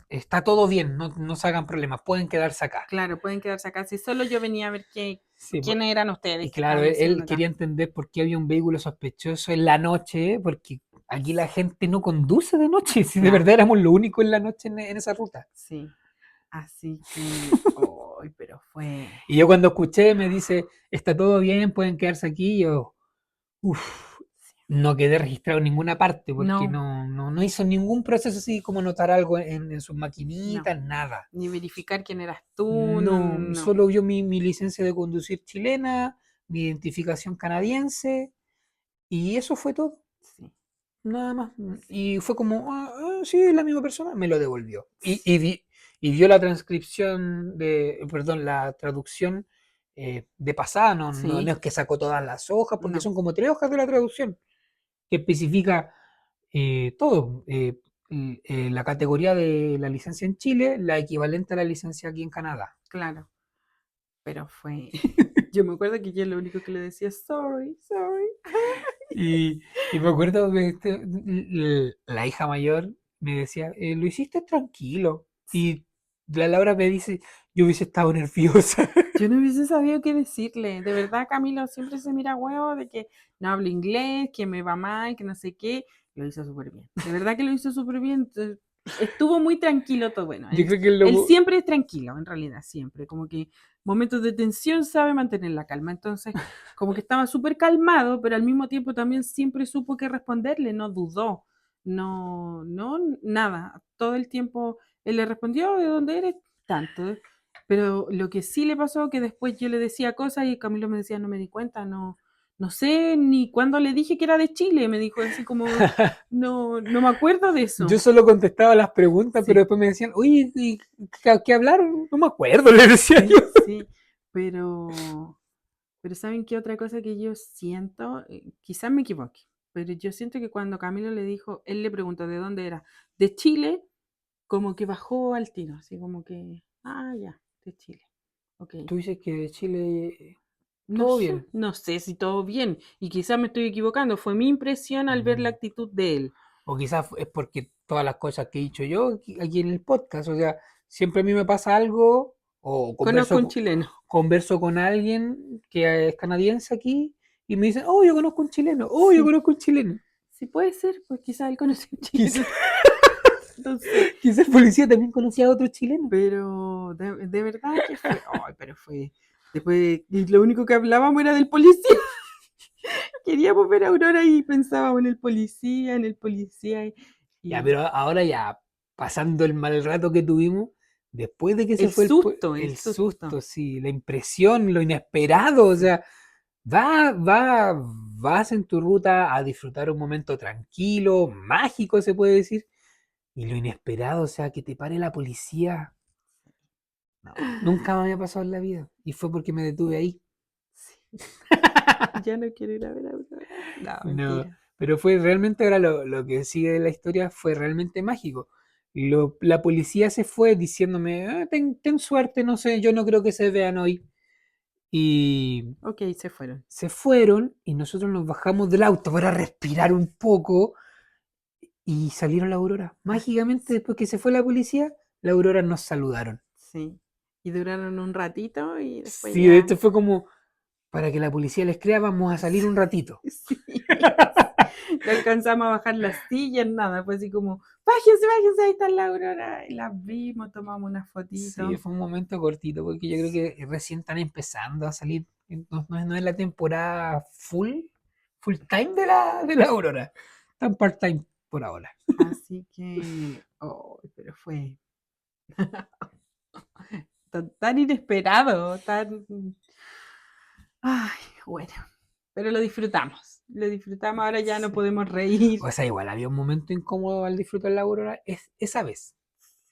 está todo bien, no se hagan problemas, pueden quedarse acá. Claro, pueden quedarse acá. Si solo yo venía a ver Sí, quiénes eran ustedes y que claro, estaban haciendo él acá. quería entender por qué había un vehículo sospechoso en la noche, porque aquí la gente no conduce de noche, si de Claro, verdad éramos lo único en la noche en esa ruta. sí. Así que, hoy, pero fue, Y yo cuando escuché me dice, está todo bien, pueden quedarse aquí, yo, uff, sí. no quedé registrado en ninguna parte, porque No, no hizo ningún proceso así como notar algo en sus no. maquinitas, nada. Ni verificar quién eras tú, no, No, no. solo vio mi licencia de conducir chilena, mi identificación canadiense, y eso fue todo. Sí, Nada más. sí, Y fue como, sí, es la misma persona, me lo devolvió. sí, Y vio la transcripción perdón, la traducción de pasada, no sí, es que sacó todas las hojas, porque no, son como 3 hojas de la traducción, que especifica todo. La categoría de la licencia en Chile, la equivalente a la licencia aquí en Canadá. claro. Pero fue, yo me acuerdo que yo lo único que le decía, sorry, sorry. Y, y me acuerdo que la hija mayor me decía, lo hiciste tranquilo. Y la Laura me dice, yo hubiese estado nerviosa. Yo no hubiese sabido qué decirle. De verdad, Camilo siempre se mira huevo de que no hablo inglés, que me va mal, que no sé qué. Lo hizo súper bien. De verdad que lo hizo súper bien. Entonces, estuvo muy tranquilo todo. Bueno, Yo él, creo que él siempre es tranquilo, en realidad, siempre. Como que momentos de tensión sabe mantener la calma. Entonces, como que estaba súper calmado, pero al mismo tiempo también siempre supo qué responderle, no dudó. No, no, nada. Todo el tiempo él le respondió de dónde eres, tanto. Pero lo que sí le pasó que después yo le decía cosas y Camilo me decía, no me di cuenta, no, no sé ni cuándo le dije que era de Chile, me dijo así como, no, no me acuerdo de yo eso. solo contestaba las preguntas, pero Sí, después me decían, oye, ¿y qué hablaron? No me acuerdo, le decía yo. sí, sí, pero ¿saben qué otra cosa que yo siento? Quizás me equivoque, pero yo siento que cuando Camilo le dijo, él le preguntó de dónde era, de Chile, como que bajó al tiro, así como que, ah, ya, de Chile, ok. Tú dices que de Chile, No todo sé, bien. no sé si todo bien. Y quizás me estoy equivocando. Fue mi impresión al ver la Mm. actitud de él. O quizás es porque todas las cosas que he dicho yo aquí en el podcast, o sea, siempre a mí me pasa algo o Conozco un chileno. converso con alguien que es canadiense aquí y me dicen, oh, yo conozco un chileno, oh, yo Sí, conozco un chileno. sí puede ser, pues quizás él conoce un Quizás chileno. No sé. quizá el policía también conocía a otro chileno. Pero de verdad que fue. Ay, pero fue. Después, y lo único que hablábamos era del policía. Queríamos ver a Aurora y pensábamos en el policía, en el policía. Ya, Y pero ahora ya, pasando el mal rato que tuvimos, después de que se el fue susto, el el susto. susto, sí, la impresión, lo inesperado, o Sí. sea, vas en tu ruta a disfrutar un momento tranquilo, mágico, se puede decir, y lo inesperado, o sea, que te pare la policía, no, nunca me había pasado en la vida, y fue porque me detuve ahí. Sí. Ya no quiero ir a ver a Aurora. No, No, mentira. pero fue realmente, ahora lo que sigue de la historia fue realmente mágico. La policía se fue diciéndome, "Ah, ten suerte, no sé, yo no creo que se vean hoy". Y Ok, se fueron. se fueron y nosotros nos bajamos del auto para respirar un poco y salieron la aurora. Ah, Mágicamente, sí. después que se fue la policía, la aurora nos saludaron. Sí. Y duraron un ratito y después Sí, de ya. hecho fue como, para que la policía les crea, vamos a salir un ratito. Sí. No alcanzamos a bajar las sillas, nada. Fue así como, bájense, bájense, ahí está la Aurora. Y las vimos, tomamos unas Sí, fotitos. fue un momento cortito porque yo creo que recién están empezando a salir. No es la temporada full time de la Aurora. Están part-time por ahora. Así que, oh, pero fue tan inesperado, tan... Ay, bueno, pero lo disfrutamos, ahora ya no Sí. podemos reír. O sea, igual había un momento incómodo al disfrutar la Aurora esa vez.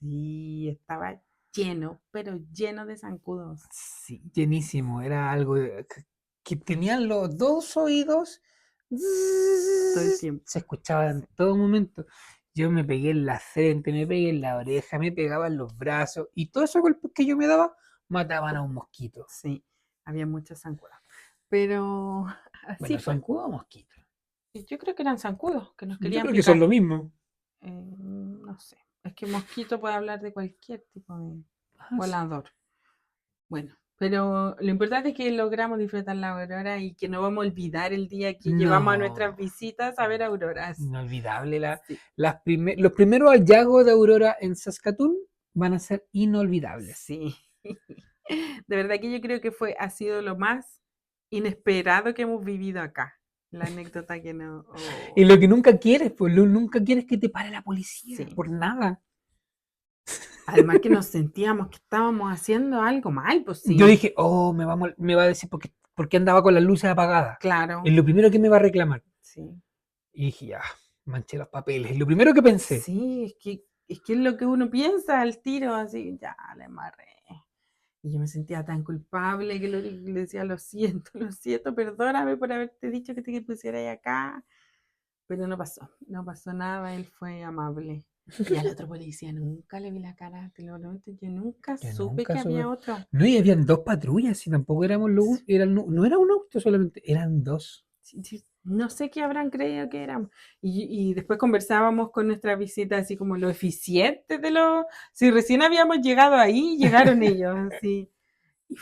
Sí, estaba lleno, pero lleno de zancudos Sí, llenísimo. Era algo que tenían los dos oídos. todo el Zzzz, tiempo. se escuchaba Sí, en todo momento. Yo me pegué en la frente, me pegué en la oreja, me pegaba en los brazos y todos esos golpes que yo me daba mataban a un mosquito. sí, había muchos zancudos. Pero así Bueno, fue. zancudo o mosquito. Y yo creo que eran zancudos que nos Yo querían creo que son picar. lo mismo. No sé, es que mosquito puede hablar de cualquier tipo de Ah, sí. volador. Bueno, pero lo importante es que logramos disfrutar la aurora y que no vamos a olvidar el día que llevamos a nuestras No, visitas a ver auroras. inolvidable. Sí, Los primeros hallazgos de Aurora en Saskatoon van a ser inolvidables. sí. De verdad que yo creo que ha sido lo más inesperado que hemos vivido acá. La anécdota que no. Y Oh, lo que nunca quieres, pues nunca quieres que te pare la policía, sí. por nada. Además que nos sentíamos que estábamos haciendo algo mal, pues Yo sí. dije, oh, me va a decir por qué andaba con las luces apagadas. Claro, Es lo primero que me va a reclamar. sí. Y dije, ya, manché los papeles. Es lo primero que pensé. Sí, es que es lo que uno piensa al tiro, así, ya, la embarré. Y yo me sentía tan culpable que le decía, lo siento, perdóname por haberte dicho que te pusiera ahí acá. Pero no pasó, no pasó nada, él fue amable. Y al otro policía nunca le vi la cara, te lo prometo, yo nunca Yo supe nunca que había supe. otro. No, y habían dos patrullas, y tampoco éramos eran, no era un auto solamente, eran dos. Sí, sí, no sé qué habrán creído que éramos. Y después conversábamos con nuestra visita, así como lo eficiente de los... Si recién habíamos llegado ahí, llegaron ellos, así. Y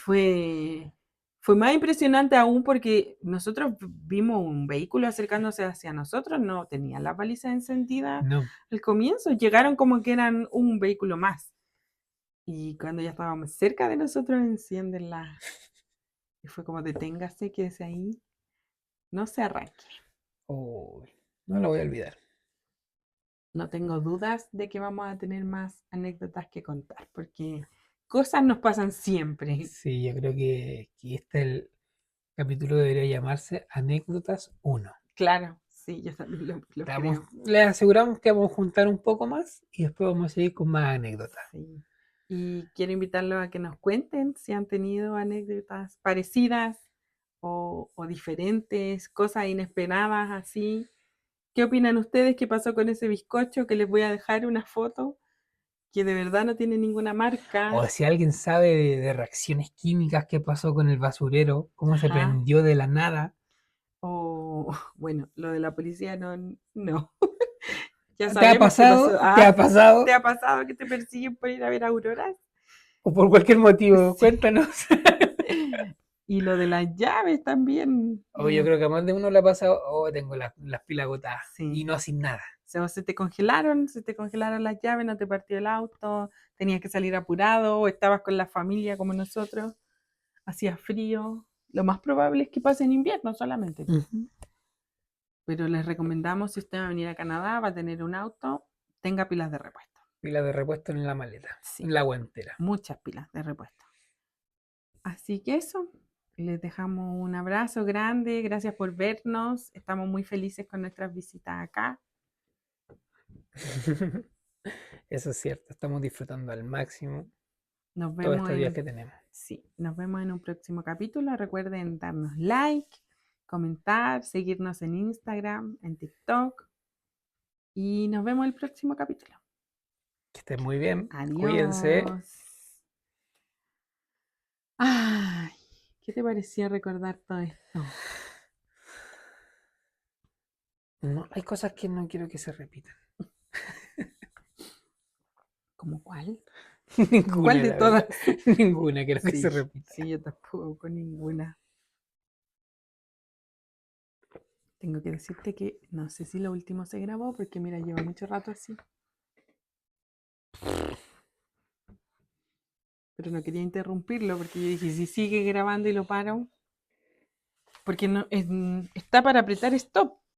fue más impresionante aún porque nosotros vimos un vehículo acercándose hacia nosotros, no tenían las balizas encendidas No. al comienzo, llegaron como que eran un vehículo más. Y cuando ya estábamos cerca de nosotros, encienden la... Y fue como, deténgase, quédese ahí, no se arranque. Oh, no lo voy a olvidar. No tengo dudas de que vamos a tener más anécdotas que contar, porque cosas nos pasan siempre. Sí, yo creo que el capítulo debería llamarse Anécdotas uno. Claro, sí, yo también lo creo. Les aseguramos que vamos a juntar un poco más y después vamos a seguir con más anécdotas. Sí. Y quiero invitarlos a que nos cuenten si han tenido anécdotas parecidas o diferentes, cosas inesperadas así. ¿Qué opinan ustedes? ¿Qué pasó con ese bizcocho? Que les voy a dejar una foto que de verdad no tiene ninguna marca. O si alguien sabe de reacciones químicas que pasó con el basurero, cómo se Ajá. prendió de la nada. O, bueno, lo de la policía no. Ya ¿Te ha sabemos qué pasado? pasó. ¿Te ha ¿Te pasado? ha pasado que te persiguen por ir a ver auroras? O por cualquier motivo, Sí. cuéntanos. Y lo de las llaves también. O yo creo que a más de uno le ha pasado, oh, tengo las pilas agotadas y Sí. no sin nada. O se te congelaron las llaves, no te partió el auto, tenías que salir apurado, o estabas con la familia como nosotros, hacía frío. Lo más probable es que pase en invierno solamente. Ujú. Pero les recomendamos, si usted va a venir a Canadá, va a tener un auto, tenga pilas de repuesto. Pilas de repuesto en la maleta, Sí, en la agua entera. muchas pilas de repuesto. Así que eso, les dejamos un abrazo grande, gracias por vernos, estamos muy felices con nuestras visitas acá. Eso es cierto, estamos disfrutando al máximo Nos todos vemos estos días en, que tenemos. sí, nos vemos en un próximo capítulo. Recuerden darnos like, comentar, seguirnos en Instagram, en TikTok y nos vemos el próximo capítulo. Que estén muy bien, cuídense. Adiós. Ay, ¿qué te pareció recordar todo esto? No, hay cosas que no quiero que se repitan. ¿Cómo cuál? ¿Cuál Ninguna, de la verdad. todas? Ninguna quiero que se Sí, repita. sí, yo tampoco con ninguna. Tengo que decirte que no sé si lo último se grabó porque mira, lleva mucho rato así. Pero no quería interrumpirlo porque yo dije, si sigue grabando y lo paro, porque no, está para apretar stop.